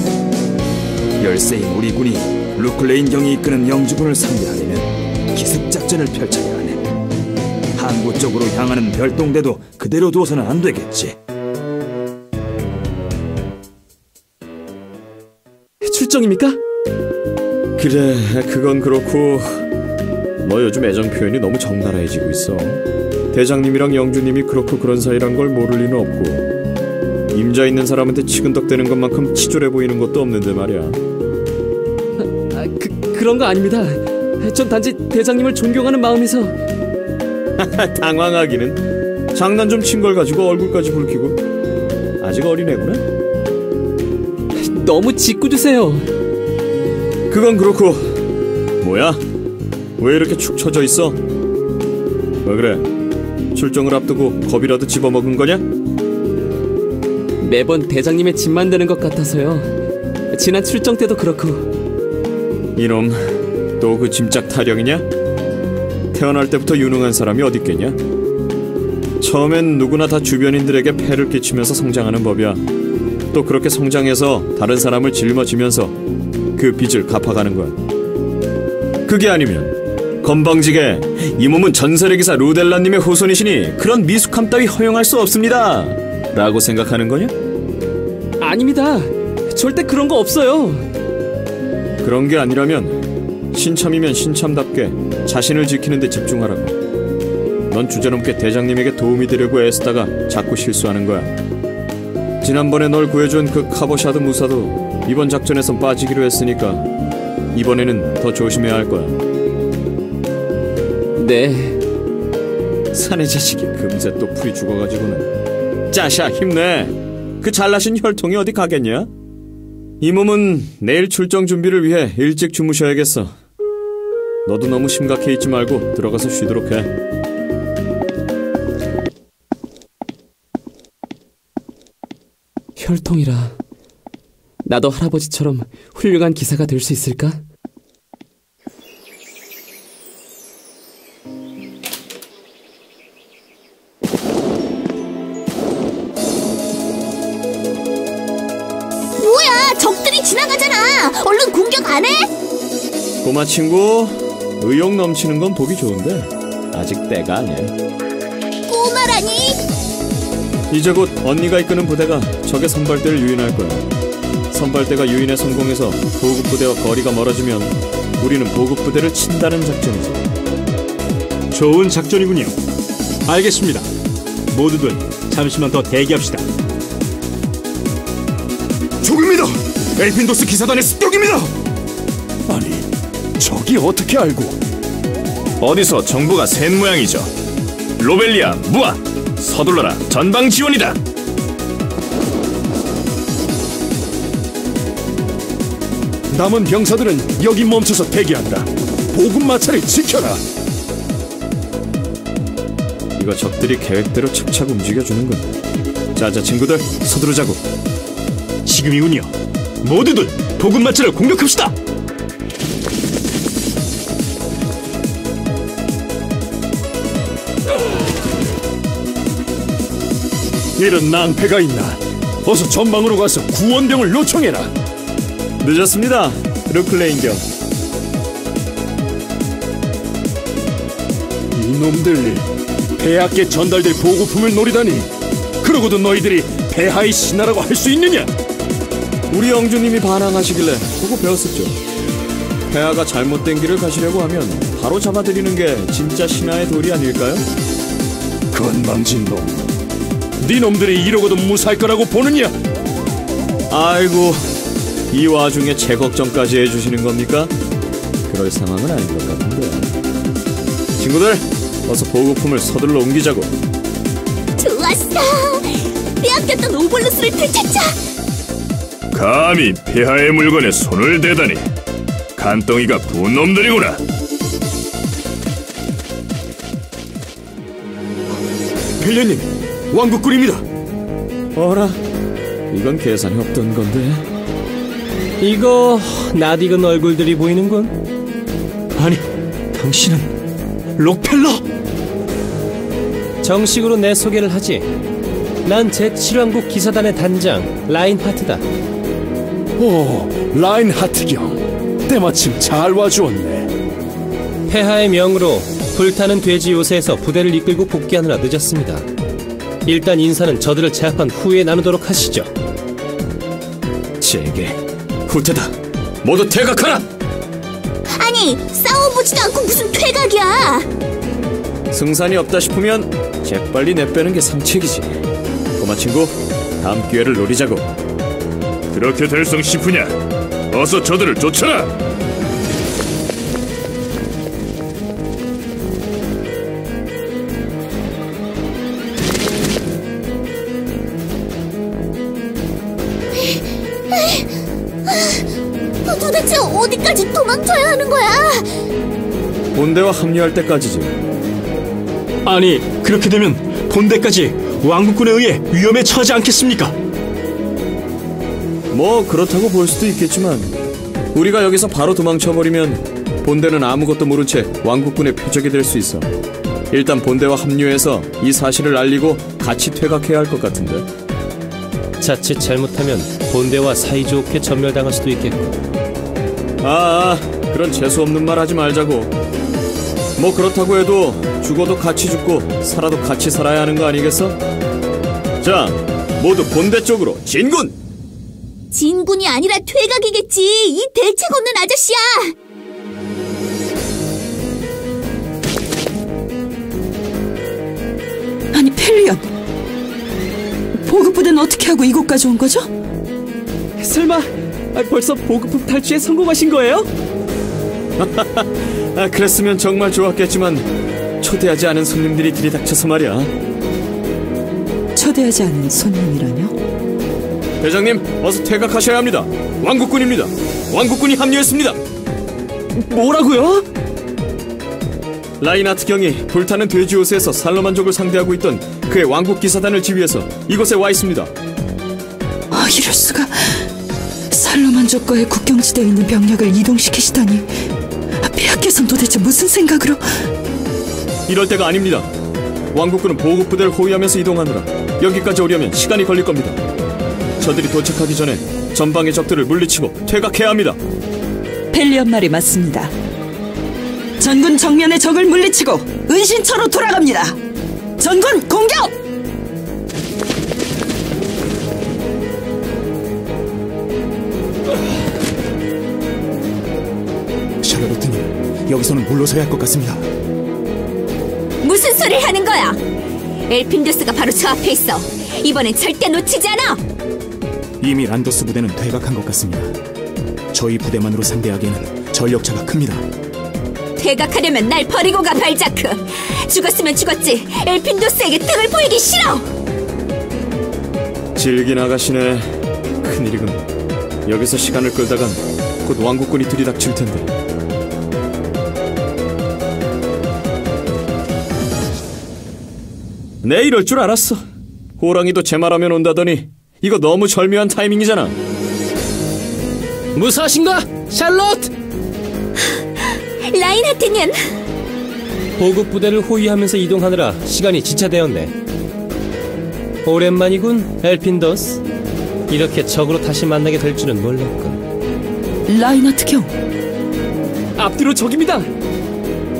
열세인 우리 군이 루클레인 경이 이끄는 영주군을 상대하려면 기습작전을 펼쳐야 하네. 항구 쪽으로 향하는 별동대도 그대로 둬서는 안 되겠지.
출정입니까?
그래, 그건 그렇고 너 요즘 애정 표현이 너무 적나라해지고 있어. 대장님이랑 영주님이 그렇고 그런 사이란 걸 모를 리는 없고 임자 있는 사람한테 치근덕대는 것만큼 치졸해 보이는 것도 없는데 말이야.
그런 거 아닙니다. 전 단지 대장님을 존경하는 마음에서.
당황하기는. 장난 좀 친 걸 가지고 얼굴까지 붉히고. 아직 어린애구나.
너무 짓궂으세요.
그건 그렇고 뭐야? 왜 이렇게 축 처져 있어? 왜 그래? 출정을 앞두고 겁이라도 집어먹은 거냐?
매번 대장님의 집 만드는 것 같아서요. 지난 출정 때도 그렇고.
이놈, 또 그 짐작 타령이냐? 태어날 때부터 유능한 사람이 어딨겠냐? 처음엔 누구나 다 주변인들에게 폐를 끼치면서 성장하는 법이야. 또 그렇게 성장해서 다른 사람을 짊어지면서 그 빚을 갚아가는 거야. 그게 아니면 건방지게 이 몸은 전설의 기사 루델라님의 후손이시니 그런 미숙함 따위 허용할 수 없습니다 라고 생각하는 거냐?
아닙니다. 절대 그런 거 없어요.
그런 게 아니라면 신참이면 신참답게 자신을 지키는 데 집중하라고. 넌 주제넘게 대장님에게 도움이 되려고 애쓰다가 자꾸 실수하는 거야. 지난번에 널 구해준 그 카보샤드 무사도 이번 작전에선 빠지기로 했으니까 이번에는 더 조심해야 할 거야.
네.
사내 자식이 금세 또 풀이 죽어가지고는. 짜샤 힘내. 그 잘나신 혈통이 어디 가겠냐? 이 몸은 내일 출정 준비를 위해 일찍 주무셔야겠어. 너도 너무 심각해 있지 말고 들어가서 쉬도록 해.
혈통이라 나도 할아버지처럼 훌륭한 기사가 될 수 있을까?
뭐야, 적들이 지나가잖아. 얼른 공격 안 해?
꼬마 친구, 의욕 넘치는 건 보기 좋은데 아직 때가 아니야.
꼬마라니?
이제 곧 언니가 이끄는 부대가 적의 선발대를 유인할 거야. 선발대가 유인에 성공해서 보급부대와 거리가 멀어지면 우리는 보급부대를 친다는 작전이지.
좋은 작전이군요. 알겠습니다. 모두들 잠시만 더 대기합시다.
적입니다! 엘핀도스 기사단의 습격입니다! 아니, 적이 어떻게 알고?
어디서 정보가 센 모양이죠. 로벨리아, 무아, 서둘러라. 전방 지원이다.
남은 병사들은 여기 멈춰서 대기한다. 보급 마차를 지켜라.
이거 적들이 계획대로 착착 움직여주는군. 자자 친구들, 서두르자고.
지금이군요. 모두들 보급 마차를 공격합시다.
이런 낭패가 있나? 어서 전방으로 가서 구원병을 요청해라.
늦었습니다, 루클레인경.
이놈들, 폐하께 전달될 보급품을 노리다니. 그러고도 너희들이 폐하의 신하라고 할 수 있느냐?
우리 영주님이 반항하시길래 보고 배웠었죠. 폐하가 잘못된 길을 가시려고 하면 바로 잡아들이는 게 진짜 신하의 도리 아닐까요?
건방진 놈, 네 놈들이 이러고도 무사할 거라고 보느냐?
아이고, 이 와중에 제 걱정까지 해주시는 겁니까? 그럴 상황은 아닌 것 같은데. 친구들, 어서 보급품을 서둘러 옮기자고.
좋았어. 빼앗겼던 오볼루스를 되찾자.
감히 폐하의 물건에 손을 대다니. 간덩이가 부은 놈들이구나.
벨련님, 왕국군입니다.
어라, 이건 계산이 없던 건데.
이거 낯익은 얼굴들이 보이는군.
아니, 당신은 록펠러?
정식으로 내 소개를 하지. 난 제7왕국 기사단의 단장 라인하트다.
오, 라인하트경, 때마침 잘 와주었네.
폐하의 명으로 불타는 돼지 요새에서 부대를 이끌고 복귀하느라 늦었습니다. 일단 인사는 저들을 제압한 후에 나누도록 하시죠.
제게 후퇴다. 모두 퇴각하라.
아니, 싸워보지도 않고 무슨 퇴각이야.
승산이 없다 싶으면 재빨리 내빼는 게 상책이지. 꼬마 친구, 다음 기회를 노리자고.
그렇게 될성 싶으냐? 어서 저들을 쫓아라.
도대체 어디까지 도망쳐야 하는 거야?
본대와 합류할 때까지지.
아니, 그렇게 되면 본대까지 왕국군에 의해 위험에 처하지 않겠습니까?
뭐 그렇다고 볼 수도 있겠지만 우리가 여기서 바로 도망쳐버리면 본대는 아무것도 모른 채 왕국군의 표적이 될 수 있어. 일단 본대와 합류해서 이 사실을 알리고 같이 퇴각해야 할 것 같은데.
자칫 잘못하면 본대와 사이좋게 전멸당할 수도 있겠고.
그런 재수없는 말 하지 말자고. 뭐 그렇다고 해도 죽어도 같이 죽고 살아도 같이 살아야 하는 거 아니겠어? 자, 모두 본대 쪽으로 진군!
진군이 아니라 퇴각이겠지. 이 대책 없는 아저씨야.
아니, 펠리언. 보급부대는 어떻게 하고 이곳까지 온 거죠?
설마 벌써 보급품 탈취에 성공하신 거예요?
그랬으면 정말 좋았겠지만 초대하지 않은 손님들이 들이닥쳐서 말이야.
초대하지 않은 손님이라뇨?
대장님, 어서 퇴각하셔야 합니다. 왕국군입니다. 왕국군이 합류했습니다.
뭐라고요?
라인하트 경이 불타는 돼지호수에서 살로만족을 상대하고 있던 그의 왕국 기사단을 지휘해서 이곳에 와 있습니다.
이럴 수가. 살로만족과의 국경지대에 있는 병력을 이동시키시다니. 폐하께서는 도대체 무슨 생각으로?
이럴 때가 아닙니다. 왕국군은 보급부대를 호위하면서 이동하느라 여기까지 오려면 시간이 걸릴 겁니다. 저들이 도착하기 전에 전방의 적들을 물리치고 퇴각해야 합니다.
펠리언 말이 맞습니다. 전군 정면의 적을 물리치고 은신처로 돌아갑니다. 전군 공격!
샬롯님, 여기서는 물러서야 할 것 같습니다.
무슨 소리를 하는 거야? 엘핀도스가 바로 저 앞에 있어. 이번엔 절대 놓치지 않아.
이미 란더스 부대는 퇴각한 것 같습니다. 저희 부대만으로 상대하기에는 전력차가 큽니다.
퇴각하려면 날 버리고 가, 발자크. 죽었으면 죽었지. 엘핀도스에게 등을 보이기 싫어.
질긴 아가씨네. 큰일이군. 여기서 시간을 끌다간 곧 왕국군이 들이닥칠 텐데. 내 이럴 줄 알았어. 호랑이도 제 말하면 온다더니 이거 너무 절묘한 타이밍이잖아.
무사하신가, 샬롯?
라인하트는?
보급부대를 호위하면서 이동하느라 시간이 지체되었네. 오랜만이군, 엘핀더스. 이렇게 적으로 다시 만나게 될 줄은 몰랐군.
라인하트 경.
앞뒤로 적입니다.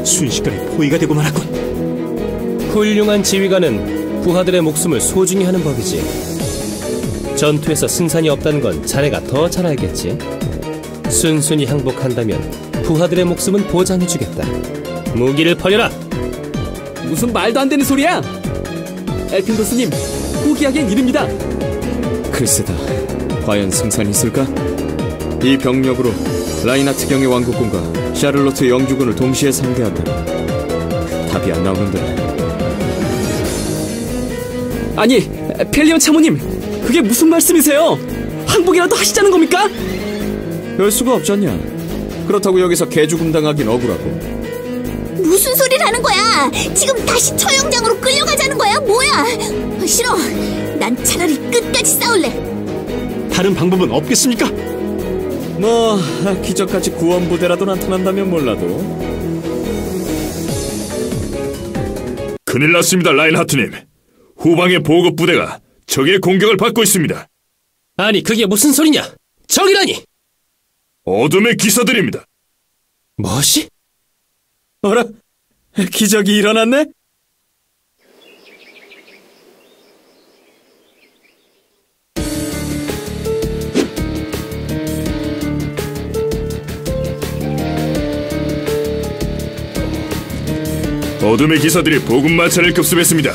순식간에 포위가 되고 말았군.
훌륭한 지휘관은 부하들의 목숨을 소중히 하는 법이지. 전투에서 승산이 없다는 건 자네가 더 잘 알겠지. 순순히 항복한다면 부하들의 목숨은 보장해주겠다. 무기를 버려라.
무슨 말도 안 되는 소리야. 엘핀도스님, 포기하기엔 이릅니다.
글쎄다, 과연 승산이 있을까? 이 병력으로 라인하트 경의 왕국군과 샤를로트 영주군을 동시에 상대한다. 답이 안 나오는데.
아니, 펠리온 참모님, 그게 무슨 말씀이세요? 항복이라도 하시자는 겁니까?
별 수가 없잖냐. 그렇다고 여기서 개죽음 당하긴 억울하고.
무슨 소리를 하는 거야? 지금 다시 처형장으로 끌려가자는 거야? 뭐야? 싫어. 난 차라리 끝까지 싸울래.
다른 방법은 없겠습니까?
뭐 기적같이 구원부대라도 나타난다면 몰라도.
큰일 났습니다, 라인하트님. 후방의 보급부대가 적의 공격을 받고 있습니다.
아니, 그게 무슨 소리냐? 적이라니!
어둠의 기사들입니다.
뭐시?
어라? 기적이 일어났네?
어둠의 기사들이 보급마차를 급습했습니다.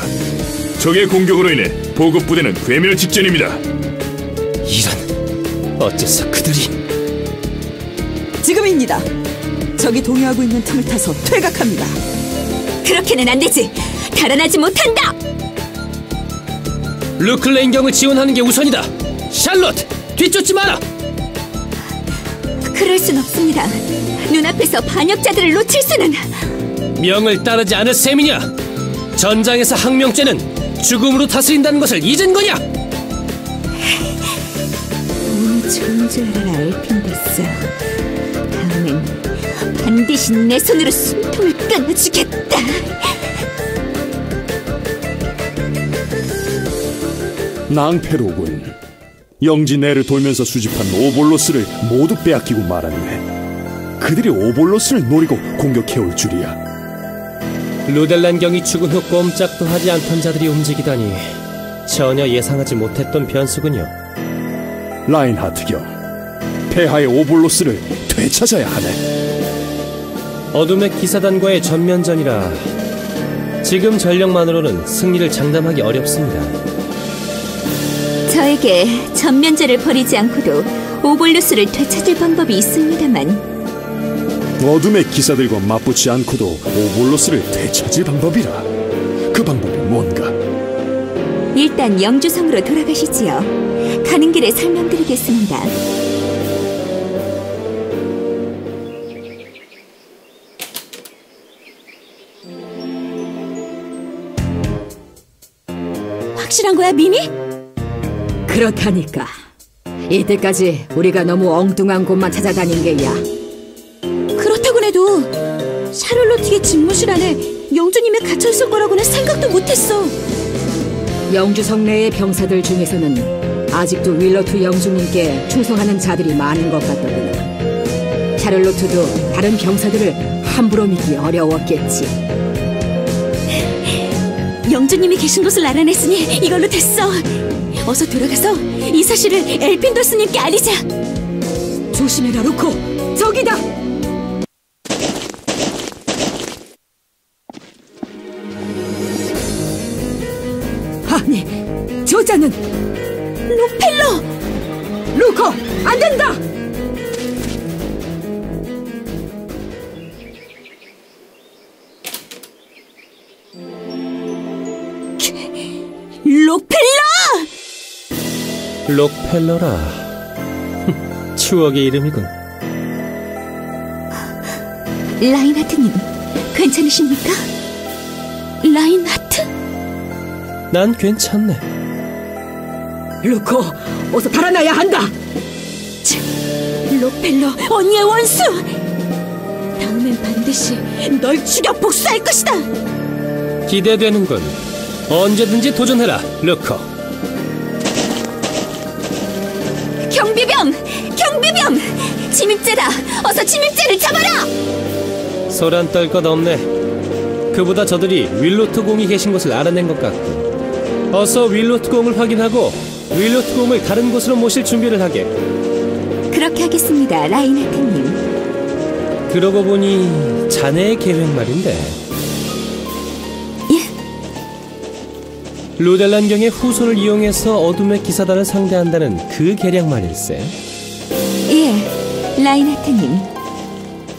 적의 공격으로 인해 보급부대는 괴멸 직전입니다.
이런, 어째서 그들이...
지금입니다. 적이 동요하고 있는 틈을 타서 퇴각합니다.
그렇게는 안 되지. 달아나지 못한다.
루클레인경을 지원하는 게 우선이다. 샬롯, 뒤쫓지 마라.
그럴 순 없습니다. 눈앞에서 반역자들을 놓칠 수는...
명을 따르지 않을 셈이냐? 전장에서 항명죄는 죽음으로 다스린다는 것을 잊은 거냐?
운이 좋은 줄 알아라, 엘핀더스. 다음엔 반드시 내 손으로 숨통을 끊어주겠다.
낭패로군. 영지내를 돌면서 수집한 오볼로스를 모두 빼앗기고 말았네. 그들이 오볼로스를 노리고 공격해올 줄이야.
루델란경이 죽은 후 꼼짝도 하지 않던 자들이 움직이다니 전혀 예상하지 못했던 변수군요.
라인하트 경, 폐하의 오볼로스를 되찾아야 하네.
어둠의 기사단과의 전면전이라 지금 전력만으로는 승리를 장담하기 어렵습니다.
저에게 전면제를 버리지 않고도 오볼루스를 되찾을 방법이 있습니다만,
어둠의 기사들과 맞붙지 않고도 오볼로스를 되찾을 방법이라. 그 방법이 뭔가?
일단 영주성으로 돌아가시지요. 가는 길에 설명드리겠습니다.
확실한 거야, 미니?
그렇다니까. 이때까지 우리가 너무 엉뚱한 곳만 찾아다닌 게야.
그렇다곤 해도 샤를로트의 집무실 안에 영주님이 갇혀있을 거라고는 생각도 못했어.
영주성 내의 병사들 중에서는 아직도 윌러트 영주님께 충성하는 자들이 많은 것 같더구나. 샤를로트도 다른 병사들을 함부로 믿기 어려웠겠지.
영주님이 계신 곳을 알아냈으니 이걸로 됐어. 어서 돌아가서 이 사실을 엘핀더스님께 알리자.
조심해라, 루코. 저기다. 아니, 저자는
로펠러.
루코, 안 된다.
록펠러라. 추억의 이름이군.
라인하트님, 괜찮으십니까?
라인하트?
난 괜찮네.
루코, 어서 달아나야 한다.
로펠러, 언니의 원수. 다음엔 반드시 널 죽여 복수할 것이다.
기대되는군. 언제든지 도전해라, 루코.
경비병! 경비병! 침입자다! 어서 침입자를 잡아라!
소란 떨 것 없네. 그보다 저들이 윌로트공이 계신 곳을 알아낸 것 같고, 어서 윌로트공을 확인하고 윌로트공을 다른 곳으로 모실 준비를 하게.
그렇게 하겠습니다, 라인하트님.
그러고 보니 자네의 계획 말인데.
예?
루델란경의 후손을 이용해서 어둠의 기사단을 상대한다는 그 계략 말일세.
예, 라인하트님.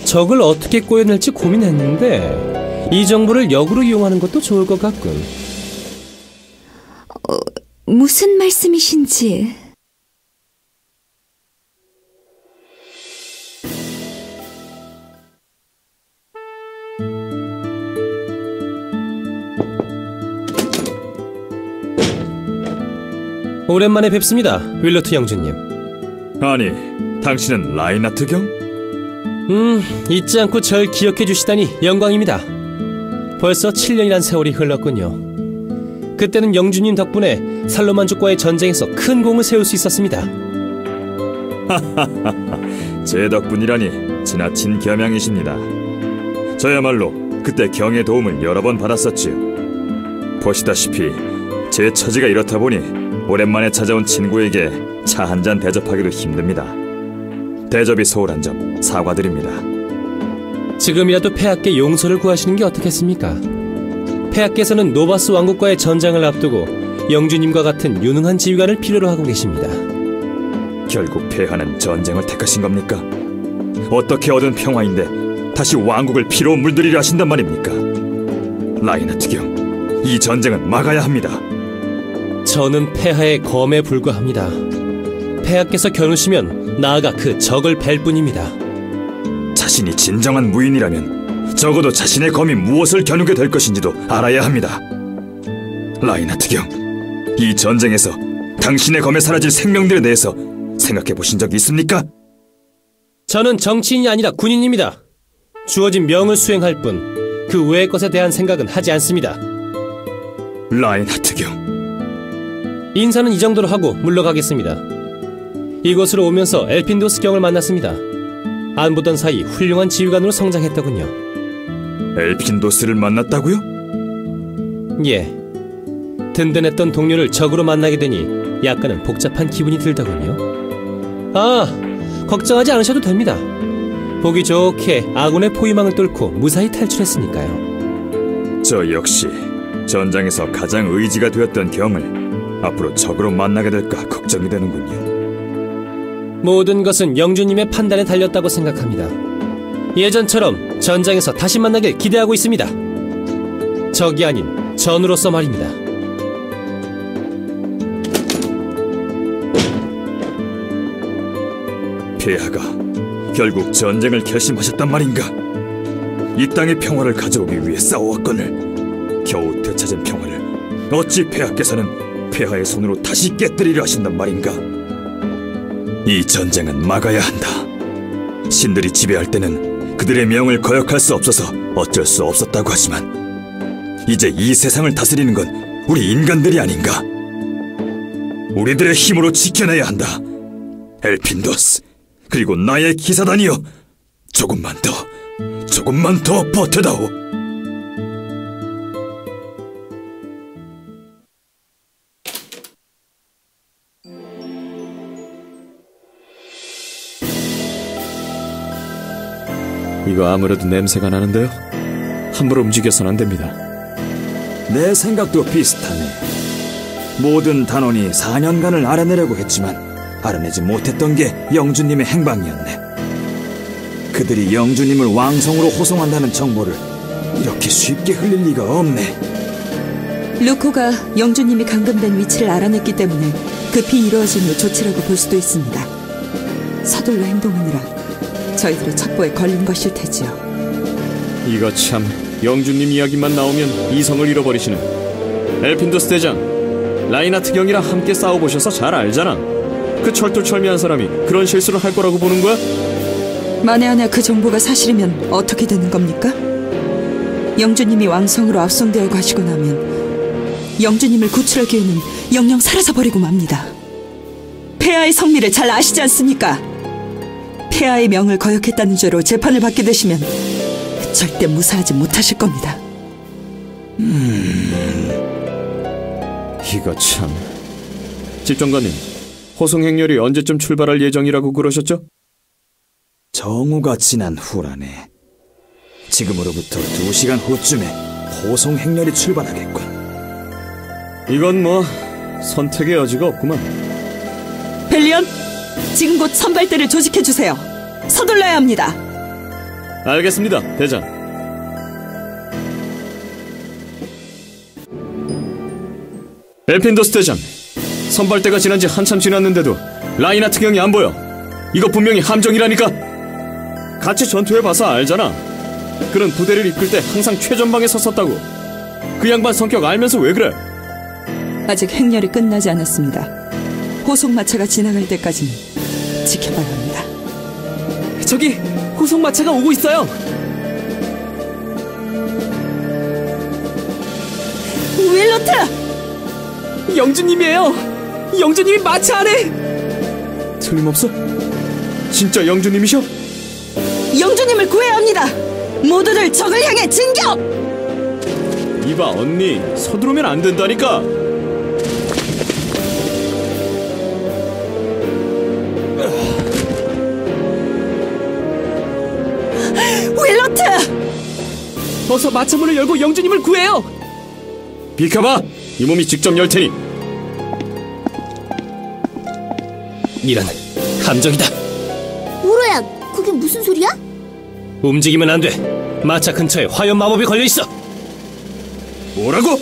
적을 어떻게 꼬여낼지 고민했는데 이 정보를 역으로 이용하는 것도 좋을 것 같군.
무슨 말씀이신지.
오랜만에 뵙습니다, 윌러트 영주님.
아니, 당신은 라인하트 경?
잊지 않고 절 기억해 주시다니 영광입니다. 벌써 7년이란 세월이 흘렀군요. 그때는 영주님 덕분에 살로만족과의 전쟁에서 큰 공을 세울 수 있었습니다.
하하하하, 제 덕분이라니 지나친 겸양이십니다. 저야말로 그때 경의 도움을 여러 번 받았었지요. 보시다시피 제 처지가 이렇다 보니 오랜만에 찾아온 친구에게 차 한 잔 대접하기도 힘듭니다. 대접이 소홀한 점 사과드립니다.
지금이라도 폐하께 용서를 구하시는 게 어떻겠습니까? 폐하께서는 노바스 왕국과의 전장을 앞두고 영주님과 같은 유능한 지휘관을 필요로 하고 계십니다.
결국 폐하는 전쟁을 택하신 겁니까? 어떻게 얻은 평화인데 다시 왕국을 피로 물들이려 하신단 말입니까? 라인하트 경, 이 전쟁은 막아야 합니다.
저는 폐하의 검에 불과합니다. 폐하께서 겨누시면 나아가 그 적을 뵐 뿐입니다.
자신이 진정한 무인이라면 적어도 자신의 검이 무엇을 겨누게 될 것인지도 알아야 합니다. 라인하트 경, 이 전쟁에서 당신의 검에 사라질 생명들에 대해서 생각해 보신 적이 있습니까?
저는 정치인이 아니라 군인입니다. 주어진 명을 수행할 뿐 그 외의 것에 대한 생각은 하지 않습니다.
라인하트 경,
인사는 이 정도로 하고 물러가겠습니다. 이곳으로 오면서 엘핀도스 경을 만났습니다. 안 보던 사이 훌륭한 지휘관으로 성장했더군요.
엘핀도스를 만났다고요?
예. 든든했던 동료를 적으로 만나게 되니 약간은 복잡한 기분이 들더군요. 아, 걱정하지 않으셔도 됩니다. 보기 좋게 아군의 포위망을 뚫고 무사히 탈출했으니까요.
저 역시 전장에서 가장 의지가 되었던 경을 앞으로 적으로 만나게 될까 걱정이 되는군요.
모든 것은 영주님의 판단에 달렸다고 생각합니다. 예전처럼 전장에서 다시 만나길 기대하고 있습니다. 적이 아닌 전우로서 말입니다.
폐하가 결국 전쟁을 결심하셨단 말인가? 이 땅의 평화를 가져오기 위해 싸워왔거늘 겨우 되찾은 평화를 어찌 폐하께서는 폐하의 손으로 다시 깨뜨리려 하신단 말인가? 이 전쟁은 막아야 한다. 신들이 지배할 때는 그들의 명을 거역할 수 없어서 어쩔 수 없었다고 하지만 이제 이 세상을 다스리는 건 우리 인간들이 아닌가? 우리들의 힘으로 지켜내야 한다. 엘핀도스, 그리고 나의 기사단이여, 조금만 더 버텨다오.
이거 아무래도 냄새가 나는데요. 함부로 움직여서는 안 됩니다.
내 생각도 비슷하네. 모든 단원이 4년간을 알아내려고 했지만 알아내지 못했던 게 영주님의 행방이었네. 그들이 영주님을 왕성으로 호송한다는 정보를 이렇게 쉽게 흘릴 리가 없네.
루코가 영주님이 감금된 위치를 알아냈기 때문에 급히 이루어진 조치라고 볼 수도 있습니다. 서둘러 행동하느라 저희들의 첩보에 걸린 것일 테지요.
이거 참, 영주님 이야기만 나오면 이성을 잃어버리시는. 엘핀도스 대장, 라인하트 경이랑 함께 싸워보셔서 잘 알잖아. 그 철두철미한 사람이 그런 실수를 할 거라고 보는 거야?
만에 하나 그 정보가 사실이면 어떻게 되는 겁니까? 영주님이 왕성으로 압송되어 가시고 나면 영주님을 구출할 기회는 영영 사라져버리고 맙니다. 폐하의 성미를 잘 아시지 않습니까? 폐하의 명을 거역했다는 죄로 재판을 받게 되시면 절대 무사하지 못하실 겁니다.
이거 참. 집정관님, 호송 행렬이 언제쯤 출발할 예정이라고 그러셨죠?
정오가 지난 후라네. 지금으로부터 2시간 후쯤에 호송 행렬이 출발하겠군.
이건 뭐 선택의 여지가 없구만.
벨리언, 지금 곧 선발대를 조직해주세요. 서둘러야 합니다.
알겠습니다, 대장. 엘핀도스 대장, 선발대가 지난 지 한참 지났는데도 라인하트 경이 안 보여. 이거 분명히 함정이라니까. 같이 전투해봐서 알잖아. 그런 부대를 이끌 때 항상 최전방에 섰었다고. 그 양반 성격 알면서 왜 그래?
아직 행렬이 끝나지 않았습니다. 호송마차가 지나갈 때까지는 지켜봐야 합니다.
저기 호송마차가 오고 있어요.
윌로트!
영주님이에요. 영주님이 마차 안에.
틀림없어? 진짜 영주님이셔?
영주님을 구해야 합니다. 모두들 적을 향해 진격!
이봐 언니, 서두르면 안 된다니까.
윌로트!
어서 마차문을 열고 영주님을 구해요.
비켜봐! 이 몸이 직접 열 테니.
이런, 함정이다.
우로야, 그게 무슨 소리야?
움직이면 안 돼. 마차 근처에 화염 마법이 걸려있어.
뭐라고?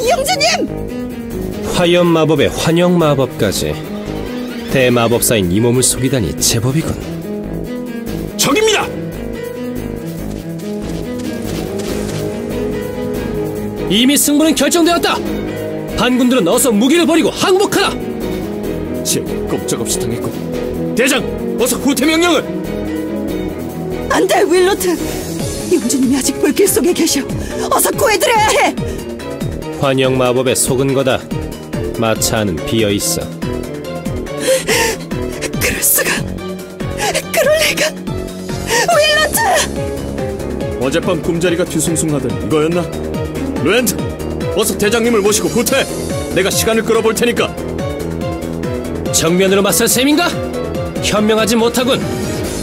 영주님!
화염 마법의 환영 마법까지. 대마법사인 이 몸을 속이다니 제법이군.
적입니다!
이미 승부는 결정되었다. 반군들은 어서 무기를 버리고 항복하라.
제게 꼼짝없이 당했군. 대장, 어서 후퇴 명령을.
안돼, 윌로트. 영주님이 아직 불길 속에 계셔. 어서 구해드려야 해.
환영 마법에 속은 거다. 마차는 비어있어.
그럴 수가. 그럴 리가. 윌로트!
어젯밤 꿈자리가 뒤숭숭하던 이거였나? 루엔트, 어서 대장님을 모시고 후퇴. 내가 시간을 끌어볼 테니까.
정면으로 맞설 셈인가? 현명하지 못하군.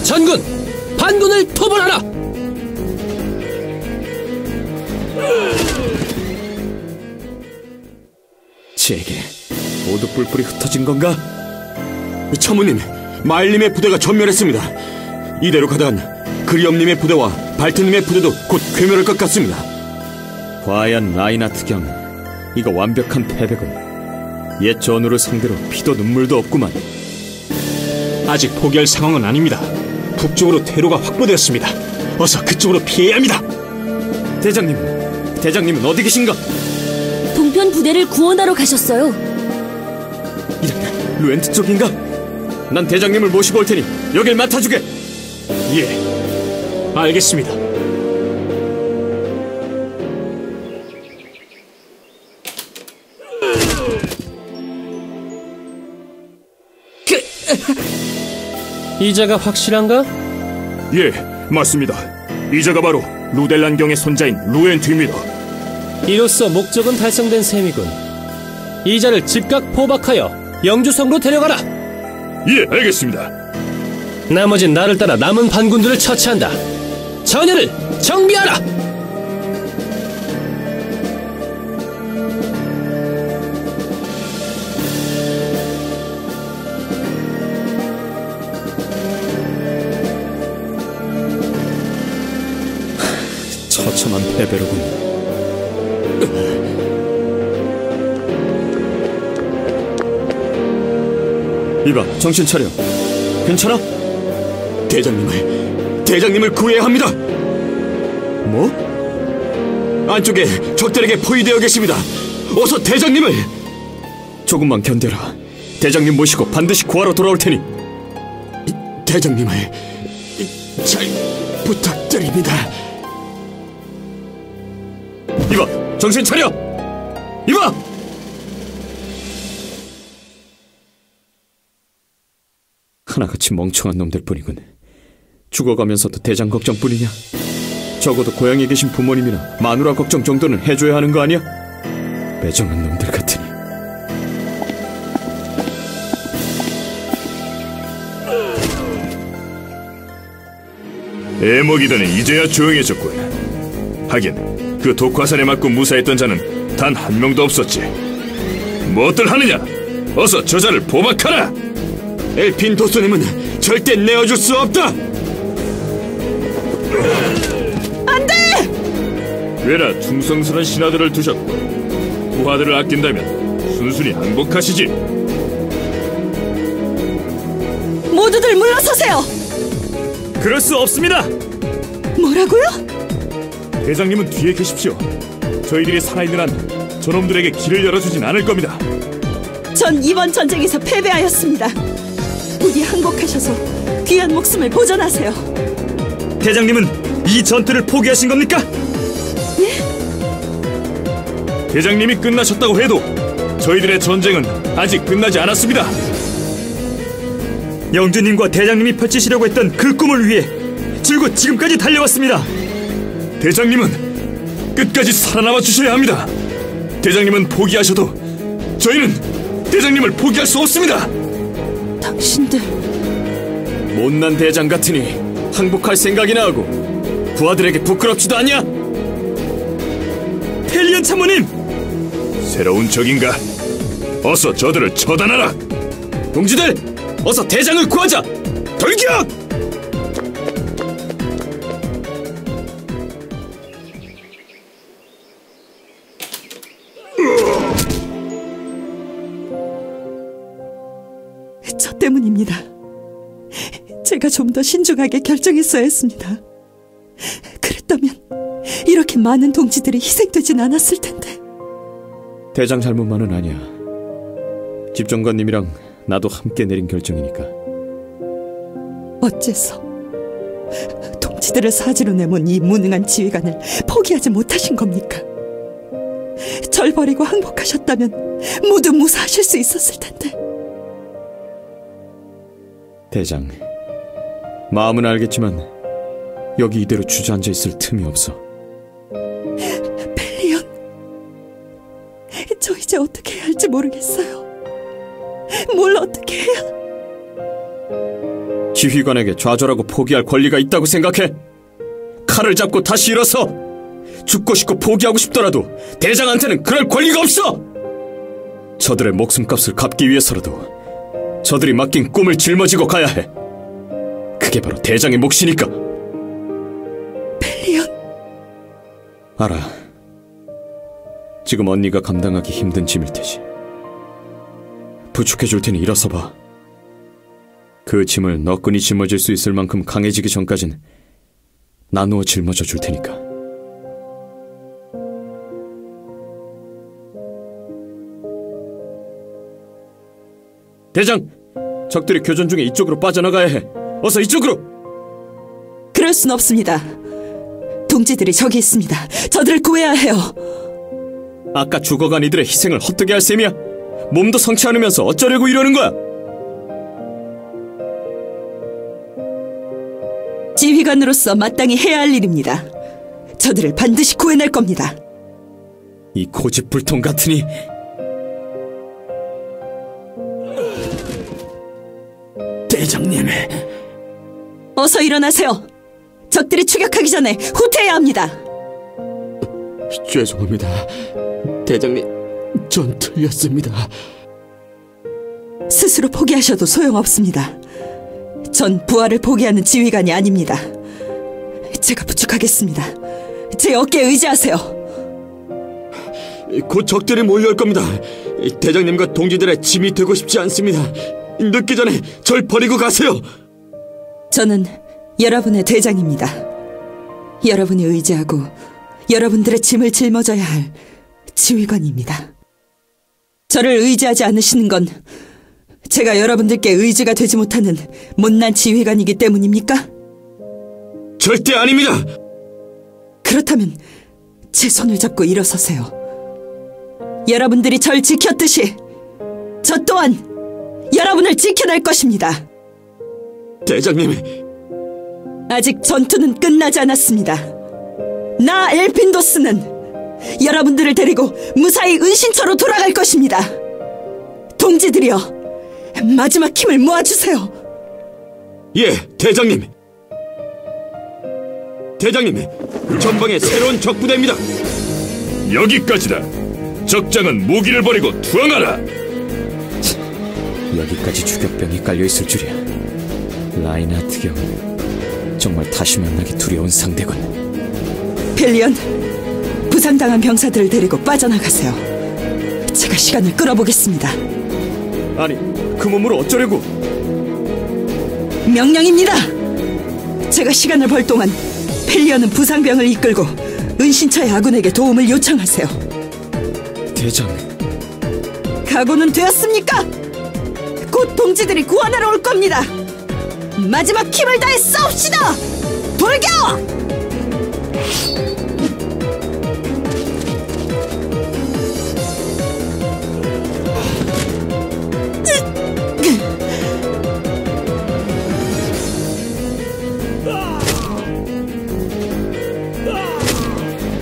전군, 반군을 토벌하라.
제게 모두 뿔뿔이 흩어진 건가?
참모님, 마일님의 부대가 전멸했습니다. 이대로 가다간 그리엄님의 부대와 발트님의 부대도 곧 괴멸할 것 같습니다.
과연 라이나트 경, 이거 완벽한 패배군. 옛 전우를 상대로 피도 눈물도 없구만.
아직 포기할 상황은 아닙니다. 북쪽으로 퇴로가 확보되었습니다. 어서 그쪽으로 피해야 합니다.
대장님은 어디 계신가?
동편 부대를 구원하러 가셨어요.
루엔트 쪽인가? 난 대장님을 모시고 올 테니 여길 맡아주게.
예, 알겠습니다.
이자가 확실한가?
예, 맞습니다. 이자가 바로 루델란경의 손자인 루엔트입니다.
이로써 목적은 달성된 셈이군. 이자를 즉각 포박하여 영주성으로 데려가라.
예, 알겠습니다.
나머진 나를 따라 남은 반군들을 처치한다. 전열을 정비하라.
처참한 패배로군. 이봐, 정신 차려. 괜찮아?
대장님을 구해야 합니다.
뭐?
안쪽에 적들에게 포위되어 계십니다. 어서 대장님을.
조금만 견뎌라. 대장님 모시고 반드시 구하러 돌아올 테니.
대장님을 잘 부탁드립니다.
이봐, 정신 차려! 이봐! 하나같이 멍청한 놈들 뿐이군. 죽어가면서도 대장 걱정뿐이냐? 적어도 고향에 계신 부모님이나 마누라 걱정 정도는 해줘야 하는 거 아니야? 매정한 놈들 같으니.
애먹이더니 이제야 조용해졌군. 하긴 그 독화살에 맞고 무사했던 자는 단 한 명도 없었지. 뭐들 하느냐? 어서 저자를 포박하라!
엘핀 도스님은 절대 내어줄 수 없다!
안 돼!
꽤나 충성스런 신하들을 두셨고 부하들을 아낀다면 순순히 항복하시지.
모두들 물러서세요!
그럴 수 없습니다!
뭐라고요?
대장님은 뒤에 계십시오. 저희들이 살아있는 한 저놈들에게 길을 열어주진 않을 겁니다.
전 이번 전쟁에서 패배하였습니다. 부디 항복하셔서 귀한 목숨을 보존하세요.
대장님은 이 전투를 포기하신 겁니까?
예?
대장님이 끝나셨다고 해도 저희들의 전쟁은 아직 끝나지 않았습니다.
영주님과 대장님이 펼치시려고 했던 그 꿈을 위해 줄곧 지금까지 달려왔습니다.
대장님은 끝까지 살아남아 주셔야 합니다. 대장님은 포기하셔도 저희는 대장님을 포기할 수 없습니다.
당신들
못난 대장 같으니 항복할 생각이나 하고 부하들에게 부끄럽지도 않냐?
텔리언 참모님!
새로운 적인가? 어서 저들을 처단하라!
동지들! 어서 대장을 구하자! 돌격!
저 때문입니다. 제가 좀 더 신중하게 결정했어야 했습니다. 그랬다면 이렇게 많은 동지들이 희생되진 않았을 텐데.
대장 잘못만은 아니야. 집정관님이랑 나도 함께 내린 결정이니까.
어째서 동지들을 사지로 내몬 이 무능한 지휘관을 포기하지 못하신 겁니까? 절 버리고 항복하셨다면 모두 무사하실 수 있었을 텐데.
대장, 마음은 알겠지만 여기 이대로 주저앉아 있을 틈이 없어.
펠리온, 저 이제 어떻게 해야 할지 모르겠어요. 뭘 어떻게 해야...
지휘관에게 좌절하고 포기할 권리가 있다고 생각해? 칼을 잡고 다시 일어서! 죽고 싶고 포기하고 싶더라도 대장한테는 그럴 권리가 없어! 저들의 목숨값을 갚기 위해서라도 저들이 맡긴 꿈을 짊어지고 가야 해. 그게 바로 대장의 몫이니까.
펠리온.
알아. 지금 언니가 감당하기 힘든 짐일 테지. 부축해줄 테니 일어서 봐. 그 짐을 너끈히 짊어질 수 있을 만큼 강해지기 전까진 나누어 짊어져 줄 테니까. 대장! 적들이 교전 중에 이쪽으로 빠져나가야 해. 어서 이쪽으로!
그럴 순 없습니다. 동지들이 저기 있습니다. 저들을 구해야 해요.
아까 죽어간 이들의 희생을 헛되게 할 셈이야? 몸도 성치 않으면서 어쩌려고 이러는 거야?
지휘관으로서 마땅히 해야 할 일입니다. 저들을 반드시 구해낼 겁니다.
이 고집불통 같으니.
대장님,
어서 일어나세요. 적들이 추격하기 전에 후퇴해야 합니다.
죄송합니다. 대장님, 전 틀렸습니다.
스스로 포기하셔도 소용없습니다. 전 부하를 포기하는 지휘관이 아닙니다. 제가 부축하겠습니다. 제 어깨에 의지하세요.
곧 적들이 몰려올 겁니다. 대장님과 동지들의 짐이 되고 싶지 않습니다. 늦기 전에 절 버리고 가세요.
저는 여러분의 대장입니다. 여러분이 의지하고 여러분들의 짐을 짊어져야 할 지휘관입니다. 저를 의지하지 않으시는 건 제가 여러분들께 의지가 되지 못하는 못난 지휘관이기 때문입니까?
절대 아닙니다.
그렇다면 제 손을 잡고 일어서세요. 여러분들이 절 지켰듯이 저 또한 여러분을 지켜낼 것입니다.
대장님,
아직 전투는 끝나지 않았습니다. 나 엘핀도스는 여러분들을 데리고 무사히 은신처로 돌아갈 것입니다. 동지들이여, 마지막 힘을 모아주세요.
예, 대장님. 대장님, 전방에 새로운 적부대입니다.
여기까지다. 적장은 무기를 버리고 투항하라.
여기까지 주격병이 깔려있을 줄이야. 라인하트 경은 정말 다시 만나기 두려운 상대군.
펠리온, 부상당한 병사들을 데리고 빠져나가세요. 제가 시간을 끌어보겠습니다.
아니, 그 몸으로 어쩌려고?
명령입니다. 제가 시간을 벌 동안 펠리온은 부상병을 이끌고 은신처의 아군에게 도움을 요청하세요.
대장,
각오는 되었습니까? 곧 동지들이 구원하러 올 겁니다. 마지막 힘을 다해 싸웁시다. 돌격!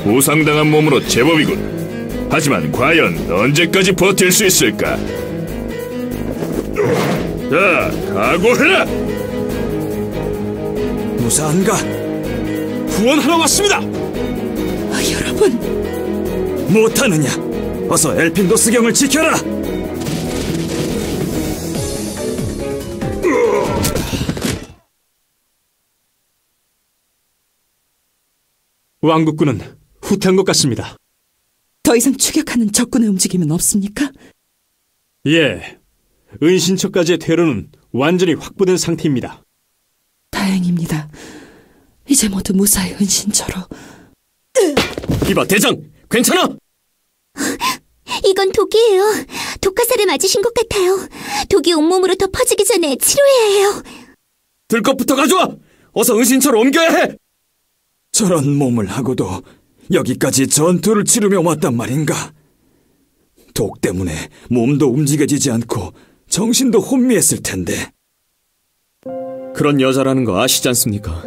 부상당한 몸으로 제법이군. 하지만 과연 언제까지 버틸 수 있을까? 자, 각오해라!
무사한가?
구원하러 왔습니다!
여러분!
못하느냐? 어서 엘핀도스 경을 지켜라!
왕국군은 후퇴한 것 같습니다.
더 이상 추격하는 적군의 움직임은 없습니까?
예, 은신처까지의 퇴로는 완전히 확보된 상태입니다.
다행입니다. 이제 모두 무사히 은신처로.
이봐, 대장! 괜찮아?
이건 독이에요. 독화살을 맞으신 것 같아요. 독이 온몸으로 더 퍼지기 전에 치료해야 해요.
들 것부터 가져와! 어서 은신처로 옮겨야 해!
저런 몸을 하고도 여기까지 전투를 치르며 왔단 말인가? 독 때문에 몸도 움직여지지 않고 정신도 혼미했을 텐데.
그런 여자라는 거 아시지 않습니까?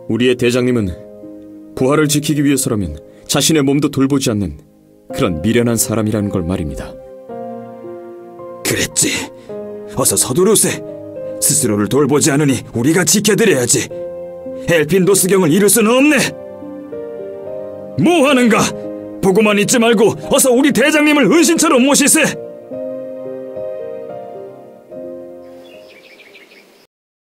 우리의 대장님은 부하를 지키기 위해서라면 자신의 몸도 돌보지 않는 그런 미련한 사람이라는 걸 말입니다.
그랬지. 어서 서두르세. 스스로를 돌보지 않으니 우리가 지켜드려야지. 엘핀도스경을 잃을 수는 없네. 뭐 하는가? 보고만 있지 말고 어서 우리 대장님을 은신처로 모시세.